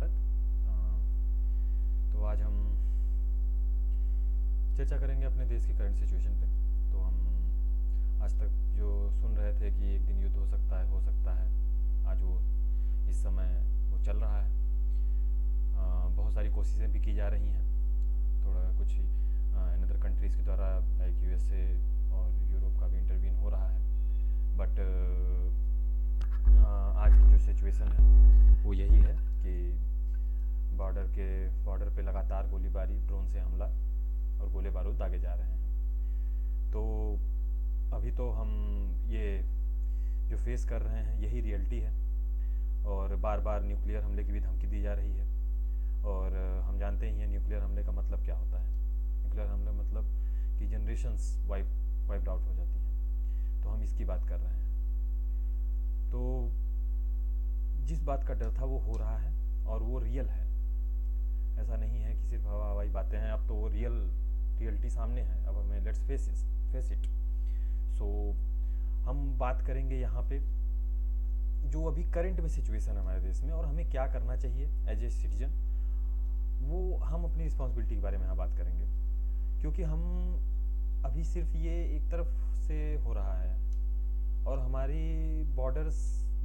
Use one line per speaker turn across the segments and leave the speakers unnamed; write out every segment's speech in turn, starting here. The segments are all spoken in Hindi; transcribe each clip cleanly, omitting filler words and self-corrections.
भारत। तो आज हम चर्चा करेंगे अपने देश की करंट सिचुएशन पे। तो हम आज तक जो सुन रहे थे कि एक दिन युद्ध हो सकता है, आज वो इस समय वो चल रहा है। बहुत सारी कोशिशें भी की जा रही हैं, थोड़ा कुछ अनदर कंट्रीज़ के द्वारा लाइक यूएसए और यूरोप का भी इंटरवीन हो रहा है। बट आज की जो सिचुएशन है वो यही है कि बॉर्डर पे लगातार गोलीबारी, ड्रोन से हमला और गोले बारूद दागे जा रहे हैं। तो अभी तो हम ये जो फेस कर रहे हैं यही रियलिटी है, और बार बार न्यूक्लियर हमले की भी धमकी दी जा रही है। और हम जानते ही हैं न्यूक्लियर हमले का मतलब क्या होता है। न्यूक्लियर हमला मतलब कि जनरेशन्स वाइप्ड आउट हो जाती हैं। तो हम इसकी बात कर रहे हैं। तो जिस बात का डर था वो हो रहा है और वो रियल है। ऐसा नहीं है कि सिर्फ हवाई बातें हैं, अब तो वो रियलिटी सामने है। अब हमें लेट्स फेस इट। सो हम बात करेंगे यहाँ पे जो अभी करंट में सिचुएशन है हमारे देश में और हमें क्या करना चाहिए एज ए सिटीजन, वो हम अपनी रिस्पॉन्सिबिलिटी के बारे में यहाँ बात करेंगे। क्योंकि हम अभी सिर्फ ये एक तरफ से हो रहा है और हमारी बॉर्डर्स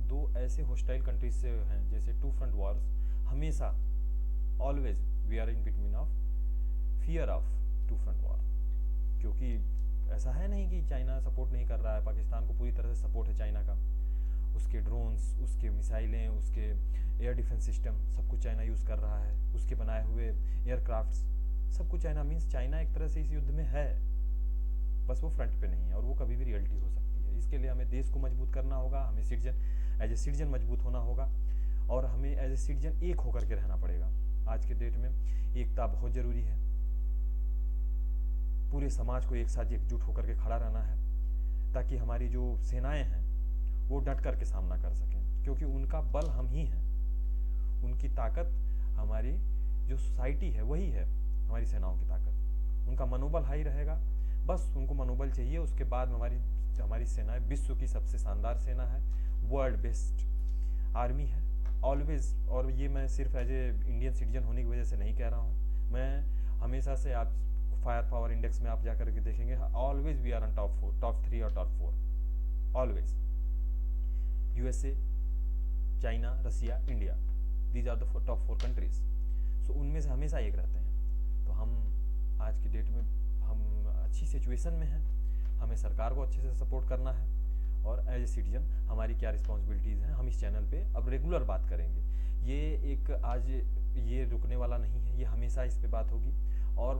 दो ऐसे होस्टाइल कंट्रीज से हैं, जैसे टू फ्रंट वॉर्स हमेशा always we are in between of fear of two front war. क्योंकि ऐसा है नहीं कि चाइना सपोर्ट नहीं कर रहा है, पाकिस्तान को पूरी तरह से सपोर्ट है चाइना का। उसके ड्रोन्स, उसके मिसाइलें, उसके एयर डिफेंस सिस्टम सब कुछ चाइना यूज़ कर रहा है। उसके बनाए हुए एयरक्राफ्ट्स सब कुछ चाइना, मीन्स चाइना एक तरह से इस युद्ध में है, बस वो फ्रंट पे नहीं है और वो कभी भी रियलिटी हो सकती है। इसके लिए हमें देश को मजबूत करना होगा, हमें एज ए सिटीजन मजबूत होना होगा और हमें एज ए सिटीजन एक होकर के रहना पड़ेगा। आज के डेट में एकता बहुत ज़रूरी है। पूरे समाज को एक साथ एकजुट होकर के खड़ा रहना है ताकि हमारी जो सेनाएं हैं वो डट करके सामना कर सकें, क्योंकि उनका बल हम ही हैं। उनकी ताकत, हमारी जो सोसाइटी है वही है हमारी सेनाओं की ताकत। उनका मनोबल हाई रहेगा, बस उनको मनोबल चाहिए। उसके बाद हमारी सेनाएं विश्व की सबसे शानदार सेना है, वर्ल्ड बेस्ट आर्मी है ऑलवेज। और ये मैं सिर्फ एज ए इंडियन सिटीजन होने की वजह से नहीं कह रहा हूँ, मैं हमेशा से, आप फायर पावर इंडेक्स में आप जाकर के देखेंगे, always we are on top 3 और top 4 always. USA, China, Russia, India, these are the top 4 countries. So उनमें से हमेशा एक रहते हैं। तो हम आज की डेट में हम अच्छी सिचुएशन में हैं, हमें सरकार को अच्छे से सपोर्ट करना है और एज ए सिटीजन हमारी क्या रिस्पॉन्सिबिलिटीज़ हैं हम इस चैनल पे अब रेगुलर बात करेंगे। ये एक आज ये रुकने वाला नहीं है, ये हमेशा इस पे बात होगी। और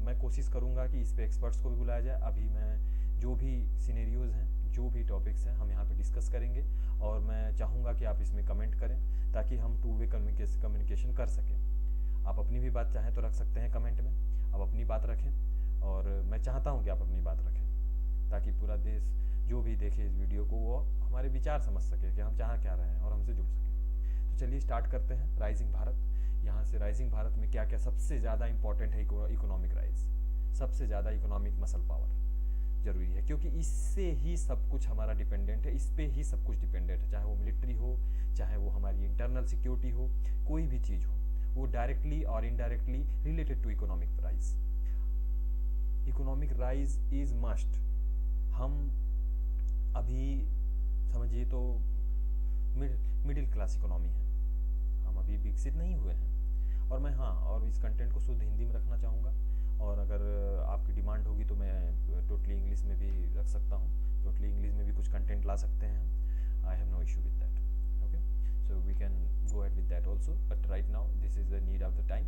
मैं कोशिश करूँगा कि इस पे एक्सपर्ट्स को भी बुलाया जाए। अभी मैं जो भी सिनेरियोज़ हैं, जो भी टॉपिक्स हैं, हम यहाँ पे डिस्कस करेंगे और मैं चाहूँगा कि आप इसमें कमेंट करें ताकि हम टू वे कम्युनिकेशन कर सकें। आप अपनी भी बात चाहें तो रख सकते हैं कमेंट में, आप अपनी बात रखें और मैं चाहता हूँ कि आप अपनी बात रखें ताकि पूरा देश जो भी देखे इस वीडियो को वो हमारे विचार समझ सके कि हम चाह क्या रहे हैं और हमसे जुड़ सके। तो चलिए स्टार्ट करते हैं राइजिंग भारत। यहाँ से राइजिंग भारत में क्या क्या सबसे ज़्यादा इंपॉर्टेंट है, इकोनॉमिक राइज, सबसे ज़्यादा इकोनॉमिक मसल पावर जरूरी है, क्योंकि इससे ही सब कुछ हमारा डिपेंडेंट है, इस पे ही सब कुछ डिपेंडेंट है। चाहे वो मिलिट्री हो, चाहे वो हमारी इंटरनल सिक्योरिटी हो, कोई भी चीज़ हो, वो डायरेक्टली और indirectly related to economic rise. Economic rise is must. हम अभी समझिए तो मिडिल क्लास इकोनॉमी है, हम अभी विकसित नहीं हुए हैं। और मैं और इस कंटेंट को शुद्ध हिंदी में रखना चाहूँगा और अगर आपकी डिमांड होगी तो मैं टोटली इंग्लिश में भी रख सकता हूँ, टोटली इंग्लिश में भी कुछ कंटेंट ला सकते हैं। I have no issue with that. Okay, so we can go ahead with that also, but right now this is the need of the time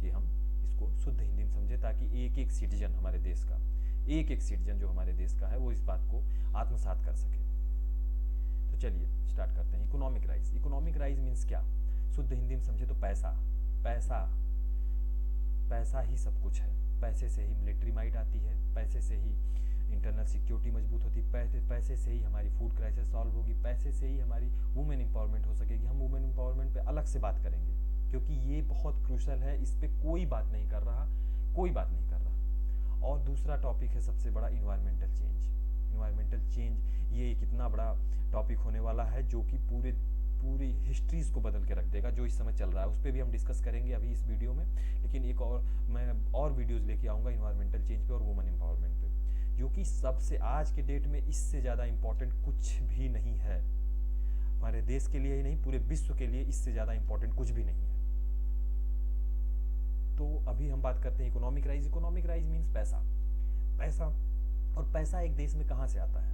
कि हम इसको शुद्ध हिंदी में समझें ताकि एक एक सिटीजन हमारे देश का, एक एक सिटीजन जो हमारे देश का है वो इस बात को आत्मसात कर सके। तो चलिए स्टार्ट करते हैं। Economic rise. Economic rise means क्या, शुद्ध हिंदी में समझे तो पैसा। पैसा ही सब कुछ है। पैसे से ही मिलिट्री माइट आती है, पैसे से ही इंटरनल सिक्योरिटी मजबूत होती है, पैसे से ही हमारी फूड क्राइसिस सॉल्व होगी, पैसे से ही हमारी वुमेन एम्पावरमेंट हो सकेगी। हम वुमेन एम्पावरमेंट पे अलग से बात करेंगे क्योंकि ये बहुत क्रूशल है, इस पे कोई बात नहीं कर रहा। और दूसरा टॉपिक है सबसे बड़ा, इन्वायरमेंटल चेंज। इन्वायरमेंटल चेंज ये एक इतना बड़ा टॉपिक होने वाला है जो कि पूरी हिस्ट्रीज को बदल के रख देगा जो इस समय चल रहा है। उस पर भी हम डिस्कस करेंगे अभी इस वीडियो में, लेकिन एक और मैं और वीडियोस लेके आऊँगा इन्वायरमेंटल चेंज पे और वुमेन एम्पावरमेंट पे, जो कि सबसे आज के डेट में इससे ज़्यादा इम्पोर्टेंट कुछ भी नहीं है। हमारे देश के लिए ही नहीं, पूरे विश्व के लिए इससे ज़्यादा इम्पोर्टेंट कुछ भी नहीं है। तो अभी हम बात करते हैं economic rise. Economic rise means पैसा। पैसा, और पैसा एक देश में कहाँ से आता है?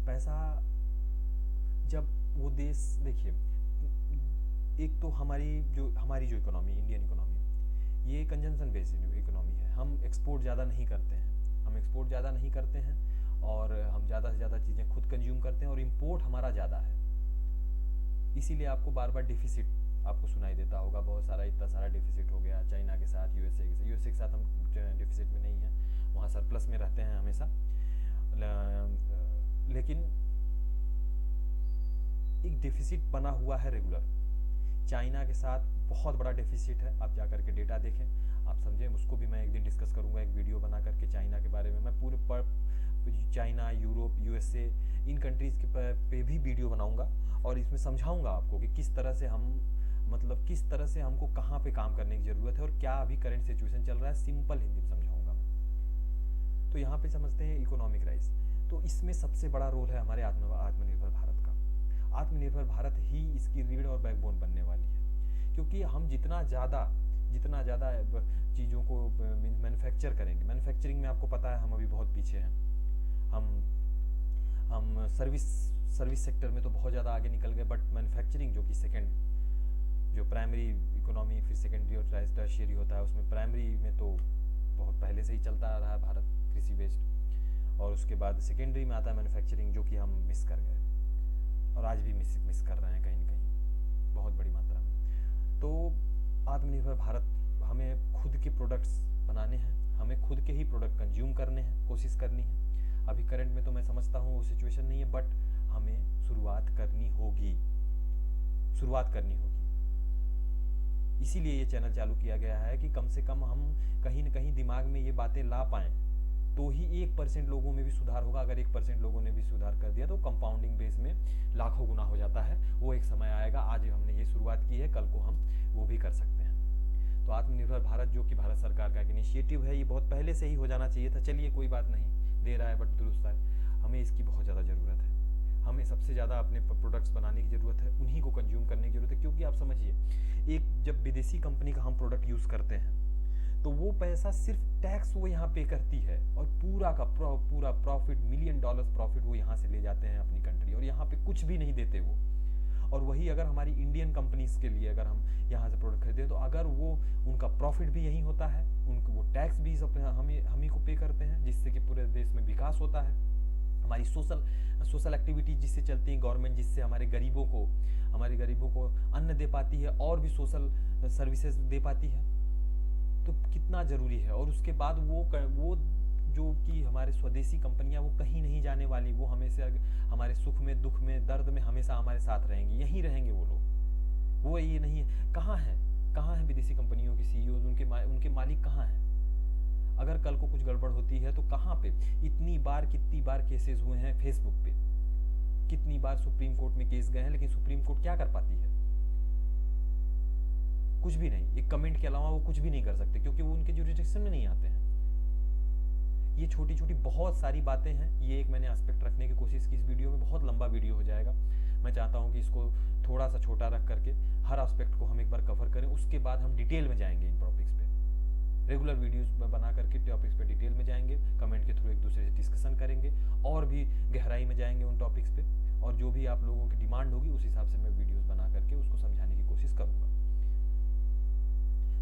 पैसा जब वो देश, देखिए, एक तो हमारी जो इकोनॉमी, इंडियन इकोनॉमी, ये कंजम्पशन बेस्ड इकोनॉमी है। हम एक्सपोर्ट ज़्यादा नहीं करते हैं, और हम ज़्यादा से ज़्यादा चीज़ें खुद कंज्यूम करते हैं, और इम्पोर्ट हमारा ज़्यादा है। इसीलिए आपको बार बार डिफिसिट आपको सुनाई देता होगा, बहुत सारा, इतना सारा डिफिसिट हो गया चाइना के साथ, यूएसए के साथ हम डिफिसिट में नहीं है, वहाँ सरप्लस में रहते हैं हमेशा। लेकिन एक डिफिसिट बना हुआ है रेगुलर। चाइना के साथ बहुत बड़ा डिफिसिट है, आप जा करके डेटा देखें, आप समझें। उसको भी मैं एक दिन डिस्कस करूंगा, एक वीडियो बना करके चाइना के बारे में। मैं पूरे चाइना, यूरोप, यूएसए, इन कंट्रीज़ के पे भी वीडियो बनाऊंगा, और इसमें समझाऊंगा आपको कि किस तरह से हम, मतलब किस तरह से हमको कहाँ पे काम करने की ज़रूरत है, और क्या अभी करंट सिचुएशन चल रहा है, सिंपल हिंदी में समझाऊंगा मैं। तो यहाँ पे समझते हैं इकोनॉमिक राइज। तो इसमें सबसे बड़ा रोल है हमारे आत्मनिर्भर भारत का। आत्मनिर्भर भारत ही इसकी रीढ़ और बैकबोन बनने वाली है, क्योंकि हम जितना ज़्यादा चीज़ों को मैन्युफैक्चर करेंगे, मैन्युफैक्चरिंग में आपको पता है हम अभी बहुत पीछे हैं। हम सर्विस सेक्टर में तो बहुत ज़्यादा आगे निकल गए, बट मैन्युफैक्चरिंग जो कि जो प्राइमरी इकोनॉमी, फिर सेकेंडरी और टर्शियरी होता है, उसमें प्राइमरी में तो बहुत पहले से ही चलता आ रहा है भारत, कृषि बेस्ड, और उसके बाद सेकेंडरी में आता है मैन्युफैक्चरिंग, जो कि हम मिस कर गए, और आज भी मिस कर रहे हैं कहीं ना कहीं बहुत बड़ी मात्रा में। तो आत्मनिर्भर भारत, हमें खुद के प्रोडक्ट्स बनाने हैं, हमें खुद के ही प्रोडक्ट कंज्यूम करने हैं, कोशिश करनी है। अभी करंट में तो मैं समझता हूँ वो सिचुएशन नहीं है, बट हमें शुरुआत करनी होगी। इसीलिए ये चैनल चालू किया गया है कि कम से कम हम कहीं न कहीं दिमाग में ये बातें ला पाएं, तो ही 1% लोगों में भी सुधार होगा। अगर 1% लोगों ने भी सुधार कर दिया तो कंपाउंडिंग बेस में लाखों गुना हो जाता है। वो एक समय आएगा, आज हमने ये शुरुआत की है, कल को हम वो भी कर सकते हैं। तो आत्मनिर्भर भारत जो कि भारत सरकार का एक इनिशिएटिव है, ये बहुत पहले से ही हो जाना चाहिए था। चलिए कोई बात नहीं, दे रहा है बट दुरुस्त है। हमें इसकी बहुत ज़्यादा ज़रूरत है। हमें सबसे ज़्यादा अपने प्रोडक्ट्स बनाने की ज़रूरत है, उन्हीं को कंज्यूम करने की ज़रूरत है। क्योंकि आप समझिए, एक जब विदेशी कंपनी का हम प्रोडक्ट यूज़ करते हैं तो वो पैसा सिर्फ टैक्स वो यहाँ पे करती है, और पूरा का पूरा प्रॉफिट, $1 मिलियन प्रॉफिट वो यहाँ से ले जाते हैं अपनी कंट्री, और यहाँ पे कुछ भी नहीं देते वो। और वही अगर हमारी इंडियन कंपनीज के लिए अगर हम यहाँ से प्रोडक्ट खरीदें, तो अगर वो उनका प्रॉफिट भी यहीं होता है, उनको वो टैक्स भी हम ही को पे करते हैं, जिससे कि पूरे देश में विकास होता है। हमारी सोशल एक्टिविटीज जिससे चलती हैं, गवर्नमेंट जिससे हमारे गरीबों को अन्न दे पाती है, और भी सोशल सर्विसेज दे पाती है, तो कितना ज़रूरी है। और उसके बाद वो जो कि हमारे स्वदेशी कंपनियां, वो कहीं नहीं जाने वाली, वो हमेशा हमारे सुख में, दुख में, दर्द में हमेशा हमारे साथ रहेंगी, यहीं रहेंगे वो लोग। वो ये नहीं है, कहाँ है विदेशी कंपनियों के सीईओ, उनके मालिक कहाँ हैं? अगर कल को कुछ गड़बड़ होती है तो कहाँ पे? कितनी बार केसेस हुए हैं फेसबुक पे, कितनी बार सुप्रीम कोर्ट में केस गए हैं, लेकिन सुप्रीम कोर्ट क्या कर पाती है? कुछ भी नहीं। एक कमेंट के अलावा वो कुछ भी नहीं कर सकते, क्योंकि वो उनके जुरिडिक्शन में नहीं आते हैं। ये छोटी छोटी बहुत सारी बातें हैं। ये एक मैंने एस्पेक्ट रखने की कोशिश की इस वीडियो में, बहुत लंबा वीडियो हो जाएगा। मैं चाहता हूँ कि इसको थोड़ा सा छोटा रख करके हर एस्पेक्ट को हम एक बार कवर करें, उसके बाद हम डिटेल में जाएंगे इन टॉपिक्स पे। रेगुलर वीडियोस बना करके टॉपिक्स पे डिटेल में जाएंगे, कमेंट के थ्रू एक दूसरे से डिस्कशन करेंगे, और भी गहराई में जाएंगे उन टॉपिक्स पे, और जो भी आप लोगों की डिमांड होगी उस हिसाब से मैं वीडियोस बना करके उसको समझाने की कोशिश करूँगा।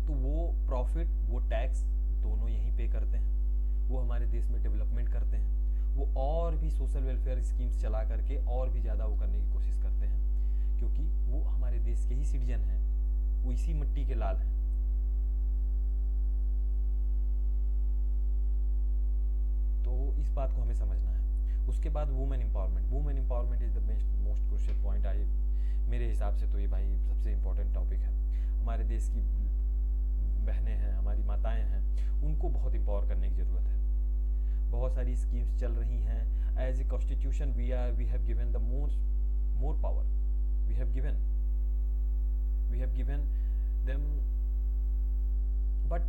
तो वो प्रॉफिट, वो टैक्स दोनों यहीं पे करते हैं, वो हमारे देश में डेवलपमेंट करते हैं, वो और भी सोशल वेलफेयर स्कीम्स चला करके और भी ज़्यादा वो करने की कोशिश करते हैं, क्योंकि वो हमारे देश के ही सिटीजन हैं, वो इसी मिट्टी के लाल हैं। तो इस बात को हमें समझना है। उसके बाद women empowerment is the most crucial point. मेरे हिसाब से तो ये भाई सबसे इम्पोर्टेंट टॉपिक है। हमारे देश की बहनें हैं, हमारी माताएं हैं, उनको बहुत एम्पावर करने की ज़रूरत है। बहुत सारी स्कीम्स चल रही हैं। As a constitution we have given the more power have given them, but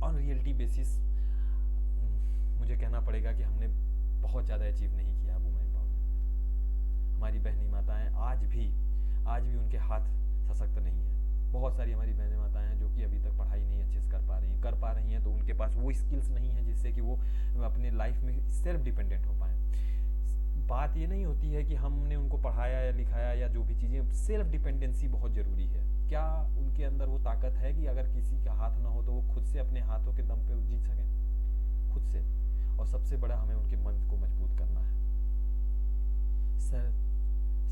on reality basis मुझे कहना पड़ेगा कि हमने बहुत ज़्यादा अचीव नहीं किया वुमेन एम्पावरमेंट। हमारी बहनी माताएं आज भी उनके हाथ सशक्त नहीं है। बहुत सारी हमारी बहनें माताएं हैं जो कि अभी तक पढ़ाई नहीं अच्छे से कर पा रही हैं, तो उनके पास वो स्किल्स नहीं है जिससे कि वो अपने लाइफ में सेल्फ डिपेंडेंट हो पाएँ। बात ये नहीं होती है कि हमने उनको पढ़ाया या लिखाया या जो भी चीज़ें, सेल्फ डिपेंडेंसी बहुत ज़रूरी है। क्या उनके अंदर वो ताकत है कि अगर किसी का हाथ ना हो तो वो खुद से अपने हाथों के दम पे जीत सकें, खुद से। और सबसे बड़ा हमें उनके मन को मजबूत करना है।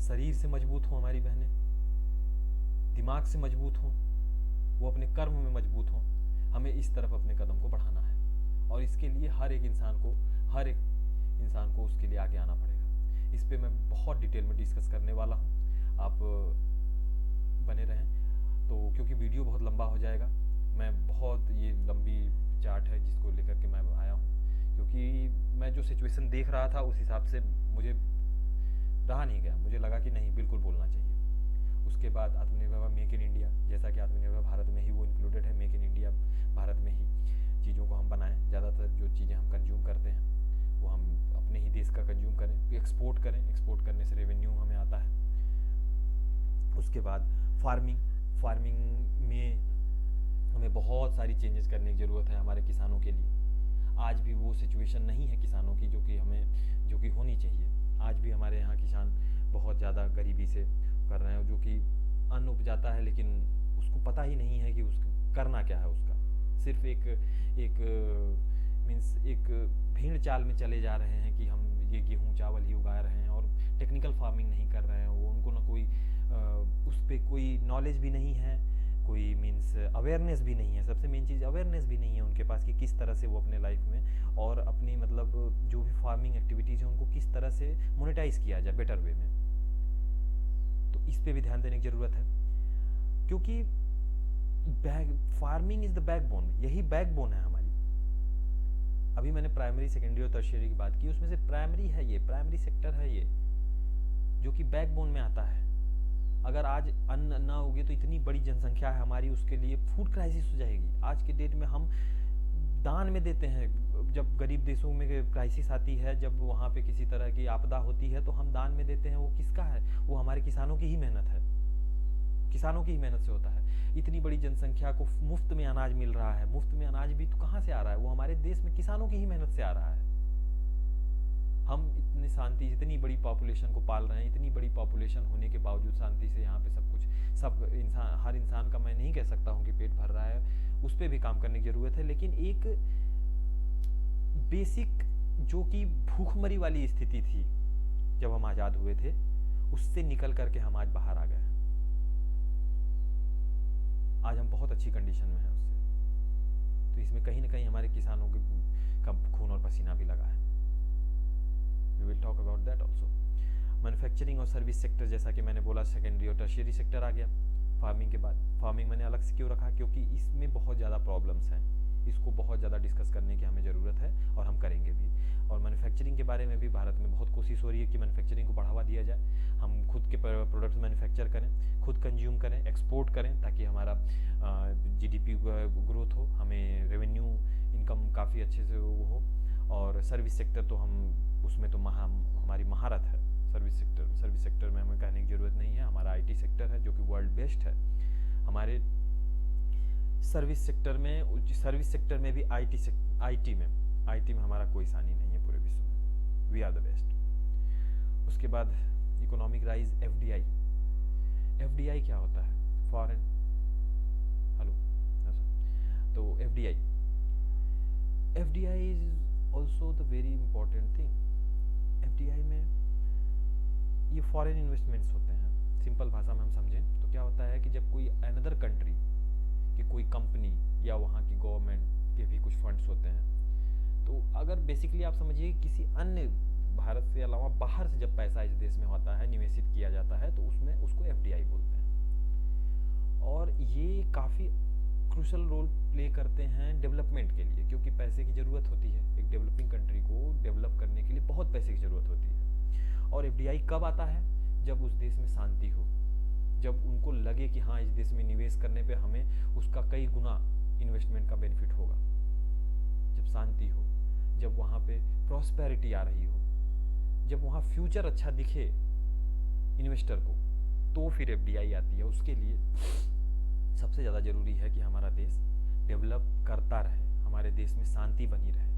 शरीर से मजबूत हो हमारी बहनें, दिमाग से मजबूत हो, वो अपने कर्म में मजबूत हो। हमें इस तरफ अपने कदम को बढ़ाना है और इसके लिए हर एक इंसान को उसके लिए आगे आना पड़ेगा। इस पे मैं बहुत डिटेल में डिस्कस करने वाला हूँ, आप बने रहें। तो क्योंकि वीडियो बहुत लंबा हो जाएगा, मैं बहुत ये लंबी चार्ट है जिसको लेकर के मैं आया हूँ, क्योंकि मैं जो सिचुएशन देख रहा था उस हिसाब से मुझे रहा नहीं गया। मुझे लगा कि नहीं, बिल्कुल बोलना चाहिए। उसके बाद आत्मनिर्भर मेक इन इंडिया, जैसा कि आत्मनिर्भर भारत में ही वो इंक्लूडेड है। मेक इन इंडिया, भारत में ही चीज़ों को हम बनाएं। ज़्यादातर जो चीज़ें हम कंज्यूम करते हैं वो हम अपने ही देश का कंज्यूम करें, एक्सपोर्ट करें। एक्सपोर्ट करने से रेवेन्यू हमें आता है। उसके बाद फार्मिंग में हमें बहुत सारी चेंजेस करने की ज़रूरत है हमारे किसानों के लिए। आज भी वो सिचुएशन नहीं है किसानों की जो कि होनी चाहिए। आज भी हमारे यहाँ किसान बहुत ज़्यादा गरीबी से कर रहे हैं, जो कि अन्न उपजाता है लेकिन उसको पता ही नहीं है कि उसको करना क्या है। उसका सिर्फ एक भीड़ चाल में चले जा रहे हैं कि हम ये गेहूँ चावल ही उगा रहे हैं और टेक्निकल फार्मिंग नहीं कर रहे हैं। वो उनको ना कोई उस पर कोई नॉलेज भी नहीं है, कोई अवेयरनेस भी नहीं है। सबसे मेन चीज़ अवेयरनेस भी नहीं है उनके पास कि किस तरह से वो अपने लाइफ में और अपनी जो भी फार्मिंग एक्टिविटीज़ हैं उनको किस तरह से मोनेटाइज किया जाए बेटर वे में। तो इस पे भी ध्यान देने की ज़रूरत है, क्योंकि फार्मिंग इज़ द बैकबोन। यही बैकबोन है हमारी। अभी मैंने प्राइमरी, सेकेंडरी और टर्शियरी की बात की, उसमें से प्राइमरी सेक्टर है ये, जो कि बैकबोन में आता है। अगर आज अन्न ना उगे तो इतनी बड़ी जनसंख्या है हमारी, उसके लिए फूड क्राइसिस हो जाएगी। आज के डेट में हम दान में देते हैं। जब गरीब देशों में क्राइसिस आती है, जब वहाँ पे किसी तरह की आपदा होती है तो हम दान में देते हैं। वो किसका है? वो हमारे किसानों की ही मेहनत है, किसानों की ही मेहनत से होता है। इतनी बड़ी जनसंख्या को मुफ्त में अनाज मिल रहा है। मुफ्त में अनाज भी तो कहाँ से आ रहा है? वो हमारे देश में किसानों की ही मेहनत से आ रहा है। हम इतनी शांति, इतनी बड़ी पॉपुलेशन को पाल रहे हैं। इतनी बड़ी पॉपुलेशन होने के बावजूद शांति से यहाँ पे हर इंसान का मैं नहीं कह सकता हूँ कि पेट भर रहा है, उस पर भी काम करने की जरूरत है। लेकिन एक बेसिक जो कि भूखमरी वाली स्थिति थी जब हम आजाद हुए थे, उससे निकल करके हम आज बाहर आ गए हैं। आज हम बहुत अच्छी कंडीशन में हैं उससे। तो इसमें कहीं ना कहीं हमारे किसानों का खून और पसीना भी लगा है। We will talk about that also. Manufacturing और सर्विस सेक्टर, जैसा कि मैंने बोला, सेकेंडरी और टर्शियरी सेक्टर आ गया फार्मिंग के बाद। फार्मिंग मैंने अलग से क्यों रखा? क्योंकि इसमें बहुत ज़्यादा प्रॉब्लम्स हैं, इसको बहुत ज़्यादा डिस्कस करने की हमें ज़रूरत है और हम करेंगे भी। और मैन्युफैक्चरिंग के बारे में भी भारत में बहुत कोशिश हो रही है कि मैन्युफैक्चरिंग को बढ़ावा दिया जाए। हम खुद के प्रोडक्ट्स मैन्युफैक्चर करें, खुद कंज्यूम करें, एक्सपोर्ट करें, ताकि हमारा GDP ग्रोथ हो, हमें रेवेन्यू इनकम काफ़ी अच्छे से वो हो। और सर्विस सेक्टर तो उसमें तो हमारी महारत है। सर्विस सेक्टर में हमें कहने की ज़रूरत नहीं है। हमारा IT सेक्टर है जो कि वर्ल्ड बेस्ट है। हमारे सर्विस सेक्टर में भी IT में हमारा कोई सानी नहीं है पूरे विश्व में। We are the best. उसके बाद इकोनॉमिक राइज, FDI क्या होता है? फॉरेन तो FDI is also the very important thing. FDI में ये फॉरेन इन्वेस्टमेंट्स होते हैं। सिंपल भाषा में हम समझें तो क्या होता है कि जब कोई अनदर कंट्री की कोई कंपनी या वहाँ की गवर्नमेंट के भी कुछ फंड्स होते हैं, तो अगर बेसिकली आप समझिए किसी अन्य भारत से अलावा बाहर से जब पैसा इस देश में होता है, निवेशित किया जाता है, तो उसमें उसको FDI बोलते हैं। और ये काफ़ी क्रूशल रोल प्ले करते हैं डेवलपमेंट के लिए, क्योंकि पैसे की ज़रूरत होती है। एक डेवलपिंग कंट्री को डेवलप करने के लिए बहुत पैसे की ज़रूरत होती है। और FDI कब आता है? जब उस देश में शांति हो, जब उनको लगे कि हाँ, इस देश में निवेश करने पे हमें उसका कई गुना इन्वेस्टमेंट का बेनिफिट होगा, जब शांति हो, जब वहाँ पे प्रॉस्पेरिटी आ रही हो, जब वहाँ फ्यूचर अच्छा दिखे इन्वेस्टर को, तो फिर एफडीआई आती है। उसके लिए सबसे ज़्यादा ज़रूरी है कि हमारा देश डेवलप करता रहे, हमारे देश में शांति बनी रहे,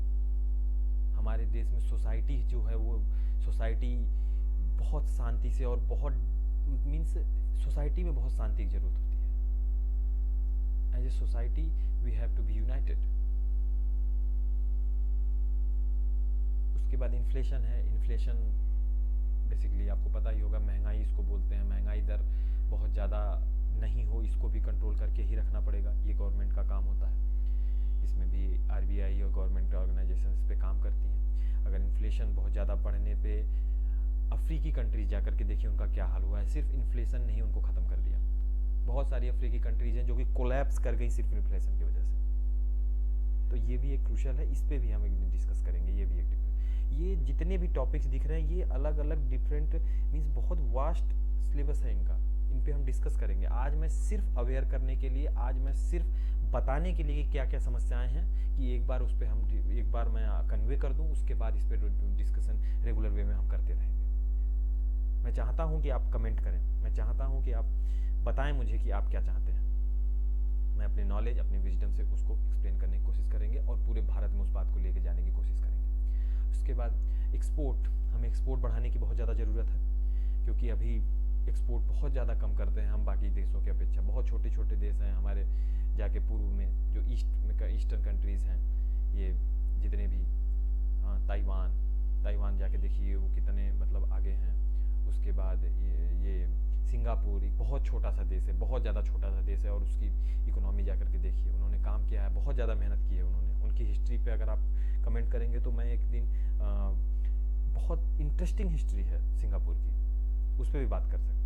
हमारे देश में सोसाइटी जो है वो सोसाइटी बहुत शांति से और बहुत मीन्स सोसाइटी में बहुत शांति की जरूरत होती है। As a society we have to be united. उसके बाद इन्फ्लेशन है। इन्फ्लेशन बेसिकली आपको पता ही होगा, महंगाई इसको बोलते हैं। महंगाई दर बहुत ज़्यादा नहीं हो, इसको भी कंट्रोल करके ही रखना पड़ेगा, ये गवर्नमेंट का काम होता है। इसमें भी आरबीआई और गवर्नमेंट ऑर्गेनाइजेशन इस पे काम करती हैं। अगर इन्फ्लेशन बहुत ज़्यादा बढ़ने पे अफ्रीकी कंट्रीज जाकर के देखिए उनका क्या हाल हुआ है। सिर्फ इन्फ्लेशन ने ही उनको ख़त्म कर दिया। बहुत सारी अफ्रीकी कंट्रीज हैं जो कि कोलैप्स कर गई सिर्फ इन्फ्लेशन की वजह से। तो ये भी एक क्रूशल है, इस पे भी हम एक दिन डिस्कस करेंगे। ये भी एक ये जितने भी टॉपिक्स दिख रहे हैं ये अलग अलग डिफरेंट मीन्स बहुत वास्ट सिलेबस है इनका, इन पे हम डिस्कस करेंगे। आज मैं सिर्फ अवेयर करने के लिए, आज मैं सिर्फ बताने के लिए क्या क्या समस्याएं हैं कि एक बार उस पर हम एक बार मैं कन्वे कर दूं, उसके बाद इस पर डिस्कशन रेगुलर वे में हम करते रहेंगे। मैं चाहता हूं कि आप कमेंट करें, मैं चाहता हूं कि आप बताएं मुझे कि आप क्या चाहते हैं। मैं अपने नॉलेज, अपने विजडम से उसको एक्सप्लेन करने की कोशिश करेंगे और पूरे भारत में उस बात को लेके जाने की कोशिश करेंगे। उसके बाद एक्सपोर्ट, हमें एक्सपोर्ट बढ़ाने की बहुत ज़्यादा ज़रूरत है, क्योंकि अभी एक्सपोर्ट बहुत ज़्यादा कम करते हैं हम बाकी देशों की अपेक्षा। बहुत छोटे छोटे देश हैं हमारे जाके पूर्व में, जो ईस्टर्न कंट्रीज़ हैं, ये जितने भी ताइवान जाके देखिए वो कितने मतलब आगे हैं। उसके बाद ये सिंगापुर एक बहुत छोटा सा देश है, बहुत ज़्यादा छोटा सा देश है, और उसकी इकोनॉमी जाकर के देखिए, उन्होंने काम किया है, बहुत ज़्यादा मेहनत की है उन्होंने। उनकी हिस्ट्री पे अगर आप कमेंट करेंगे तो मैं एक दिन बहुत इंटरेस्टिंग हिस्ट्री है सिंगापुर की, उस पर भी बात कर सकते हैं।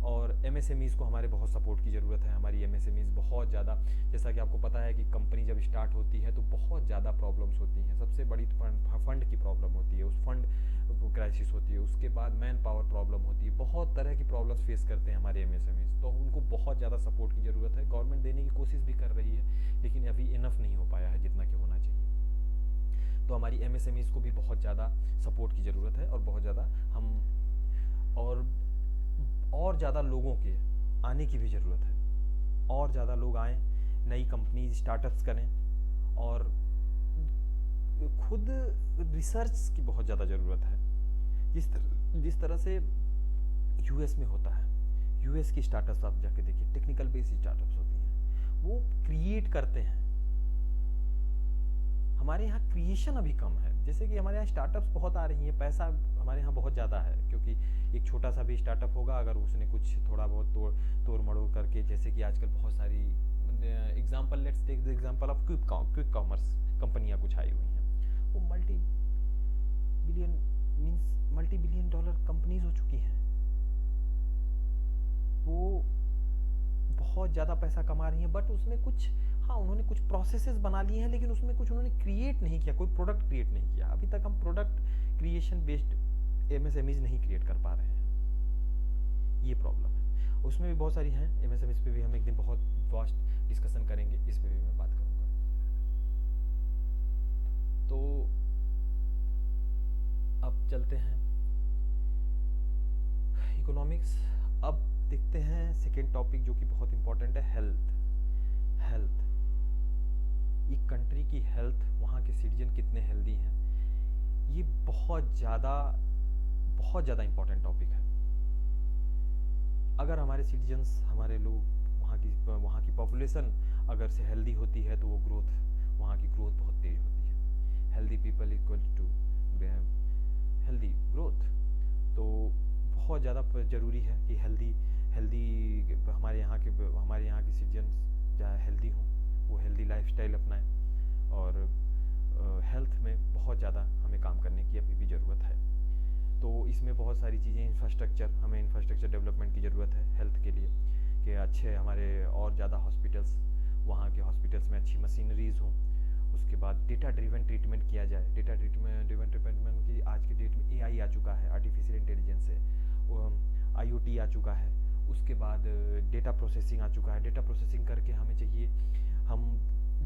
और एमएसएमईज़ को हमारे बहुत सपोर्ट की ज़रूरत है। हमारी एमएसएमईज़ बहुत ज़्यादा, जैसा कि आपको पता है कि कंपनी जब स्टार्ट होती है तो बहुत ज़्यादा प्रॉब्लम्स होती हैं। सबसे बड़ी फंड की प्रॉब्लम होती है, उस फंड क्राइसिस होती है। उसके बाद मैन पावर प्रॉब्लम होती है, बहुत तरह की प्रॉब्लम्स फेस करते हैं हमारे एमएसएमईज़। तो उनको बहुत ज़्यादा सपोर्ट की ज़रूरत है। गवर्नमेंट देने की कोशिश भी कर रही है, लेकिन अभी इनफ नहीं हो पाया है जितना कि होना चाहिए। तो हमारी एमएसएमईज़ को भी बहुत ज़्यादा सपोर्ट की ज़रूरत है, और बहुत ज़्यादा हम और ज़्यादा लोगों के आने की भी ज़रूरत है। और ज़्यादा लोग आएँ, नई कंपनीज स्टार्टअप्स करें, और खुद रिसर्च की बहुत ज़्यादा ज़रूरत है। जिस तरह से यूएस में होता है, यूएस की स्टार्टअप्स आप जाके देखिए, टेक्निकल बेस्ड स्टार्टअप्स होती हैं, वो क्रिएट करते हैं। हमारे यहाँ क्रिएशन अभी कम है। जैसे कि हमारे यहाँ स्टार्टअप्स बहुत आ रही हैं, पैसा हमारे यहाँ बहुत ज़्यादा है, क्योंकि एक छोटा सा भी स्टार्टअप होगा, अगर उसने कुछ थोड़ा बहुत तोड़ मड़ोड़ करके, जैसे कि आजकल बहुत सारी example, let's take the example of quick commerce कंपनियाँ कुछ आई हुई हैं, वो मल्टी बिलियन डॉलर कंपनीज हो चुकी हैं। वो बहुत ज़्यादा पैसा कमा रही हैं, बट उसमें कुछ, हाँ, उन्होंने कुछ प्रोसेसेस बना लिए हैं, लेकिन उसमें कुछ उन्होंने क्रिएट नहीं किया, कोई प्रोडक्ट क्रिएट नहीं किया। अभी तक हम प्रोडक्ट क्रिएशन बेस्ड एमएसएमईज नहीं क्रिएट कर पा रहे हैं, ये प्रॉब्लम है। उसमें भी बहुत सारी हैं एमएसएमईज पे भी हम एक दिन बहुत वास्ट डिस्कशन करेंगे, इस पे भी मैं बात करूँगा। तो अब चलते हैं इकोनॉमिक्स। अब देखते हैं सेकेंड टॉपिक जो कि बहुत इंपॉर्टेंट है, हेल्थ। एक कंट्री की हेल्थ, वहाँ के सिटीजन कितने हेल्दी हैं, ये बहुत ज़्यादा इंपॉर्टेंट टॉपिक है। अगर हमारे सिटीजन्स, हमारे लोग, वहाँ की पॉपुलेशन अगर से हेल्दी होती है तो वहाँ की ग्रोथ बहुत तेज होती है। Healthy people equal to healthy growth. तो बहुत ज़्यादा ज़रूरी है कि हेल्दी हमारे यहाँ के सिटीजन्स जहाँ हेल्दी हों, वो हेल्दी लाइफस्टाइल अपनाएं, और हेल्थ में बहुत ज़्यादा हमें काम करने की अभी भी ज़रूरत है। तो इसमें बहुत सारी चीज़ें, हमें इंफ्रास्ट्रक्चर डेवलपमेंट की ज़रूरत है हेल्थ के लिए, कि अच्छे हमारे और ज़्यादा हॉस्पिटल्स, वहाँ के हॉस्पिटल्स में अच्छी मशीनरीज हों। उसके बाद डेटा ड्रिवन ट्रीटमेंट किया जाए। डेटा ड्रिवन ट्रीटमेंट की आज की डेट में एआई आ चुका है, आर्टिफिशियल इंटेलिजेंस है, वो IoT आ चुका है, उसके बाद डेटा प्रोसेसिंग आ चुका है। डेटा प्रोसेसिंग करके हमें चाहिए, हम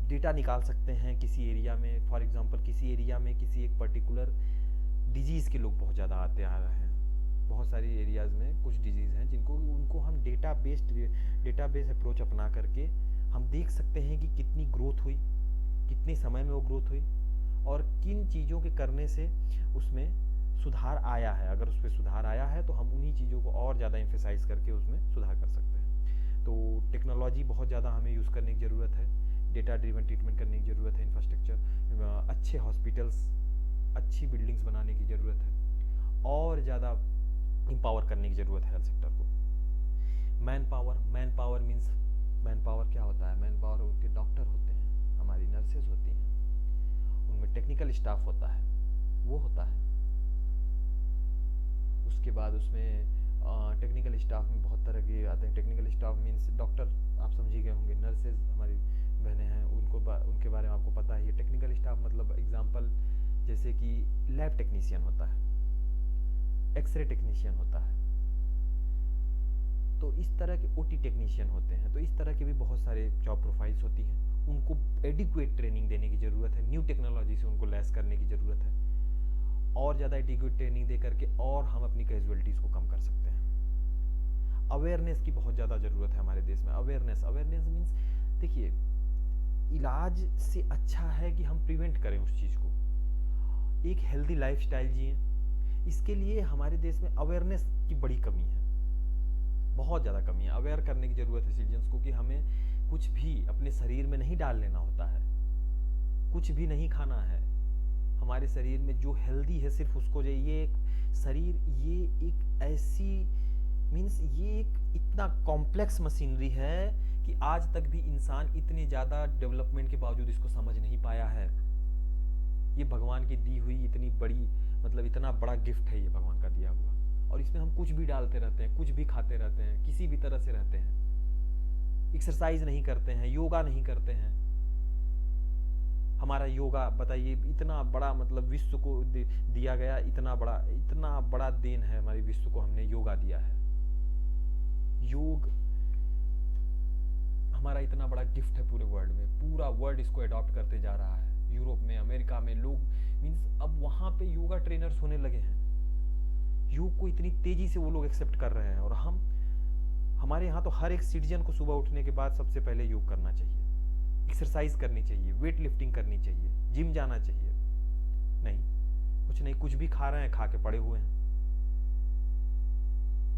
डेटा निकाल सकते हैं किसी एरिया में, फॉर एग्जांपल किसी एरिया में किसी एक पर्टिकुलर डिजीज़ के लोग बहुत ज़्यादा आते आ रहे हैं। बहुत सारी एरियाज़ में कुछ डिजीज़ हैं जिनको उनको हम डेटाबेस अप्रोच अपना करके हम देख सकते हैं कि कितनी ग्रोथ हुई, कितने समय में वो ग्रोथ हुई, और किन चीज़ों के करने से उसमें सुधार आया है। अगर उस पर सुधार आया है तो हम उन्हीं चीज़ों को और ज़्यादा एम्फेसाइज करके उसमें सुधार कर सकते हैं। तो टेक्नोलॉजी बहुत ज़्यादा हमें यूज़ करने की ज़रूरत है, डेटा ड्रिवन ट्रीटमेंट करने की ज़रूरत है, इंफ्रास्ट्रक्चर, अच्छे हॉस्पिटल्स, अच्छी बिल्डिंग्स बनाने की ज़रूरत है, और ज़्यादा एम्पावर करने की ज़रूरत है हेल्थ सेक्टर को। Man power means, man power क्या होता है? मैन पावर उनके डॉक्टर होते हैं, हमारी नर्सेज होती हैं, उनमें टेक्निकल स्टाफ होता है, वो होता है। उसके बाद उसमें टेक्निकल स्टाफ में बहुत तरह के आते हैं। टेक्निकल स्टाफ मीन्स डॉक्टर, आप समझ गए होंगे, नर्सेज हमारी बहनें हैं, उनके बारे में आपको पता ही है। टेक्निकल स्टाफ मतलब एग्जांपल जैसे कि लैब टेक्नीशियन होता है, एक्सरे टेक्नीशियन होता है, तो इस तरह के OT टेक्नीशियन होते हैं। तो इस तरह के भी बहुत सारे जॉब प्रोफाइल्स होती हैं, उनको एडिक्वेट ट्रेनिंग देने की ज़रूरत है, न्यू टेक्नोलॉजी से उनको लैस करने की ज़रूरत है, और ज़्यादा एडिक्वेट ट्रेनिंग दे करके और हम अपनी कैजुअलिटीज़ को कम कर सकते हैं। अवेयरनेस की बहुत ज़्यादा ज़रूरत है हमारे देश में। अवेयरनेस मीन्स, देखिए, इलाज से अच्छा है कि हम प्रिवेंट करें उस चीज़ को, एक हेल्दी लाइफस्टाइल जिए। इसके लिए हमारे देश में अवेयरनेस की बड़ी कमी है, बहुत ज़्यादा कमी है। अवेयर करने की ज़रूरत है सिटीजन्स को कि हमें कुछ भी अपने शरीर में नहीं डाल लेना होता है, कुछ भी नहीं खाना है। हमारे शरीर में जो हेल्दी है सिर्फ उसको चाहिए। ये एक शरीर, ये एक ऐसी मीन्स, ये एक इतना कॉम्प्लेक्स मशीनरी है कि आज तक भी इंसान इतने ज़्यादा डेवलपमेंट के बावजूद इसको समझ नहीं पाया है। ये भगवान की दी हुई इतनी बड़ी, मतलब इतना बड़ा गिफ्ट है ये भगवान का दिया हुआ, और इसमें हम कुछ भी डालते रहते हैं, कुछ भी खाते रहते हैं, किसी भी तरह से रहते हैं, एक्सरसाइज नहीं करते हैं, योगा नहीं करते हैं। हमारा योगा, बताइए, इतना बड़ा, मतलब विश्व को दिया गया, इतना बड़ा देन है हमारे विश्व को, हमने योगा दिया है। योग हमारा इतना बड़ा गिफ्ट है पूरे वर्ल्ड में, पूरा वर्ल्ड इसको अडॉप्ट करते जा रहा है। यूरोप में, अमेरिका में लोग मीन्स अब वहां पे योगा ट्रेनर्स होने लगे हैं। योग को इतनी तेजी से वो लोग एक्सेप्ट कर रहे हैं, और हमारे यहाँ तो हर एक सिटीजन को सुबह उठने के बाद सबसे पहले योग करना चाहिए, एक्सरसाइज करनी चाहिए, वेट लिफ्टिंग करनी चाहिए, जिम जाना चाहिए। नहीं, कुछ नहीं, कुछ भी खा रहे हैं, खा के पड़े हुए हैं।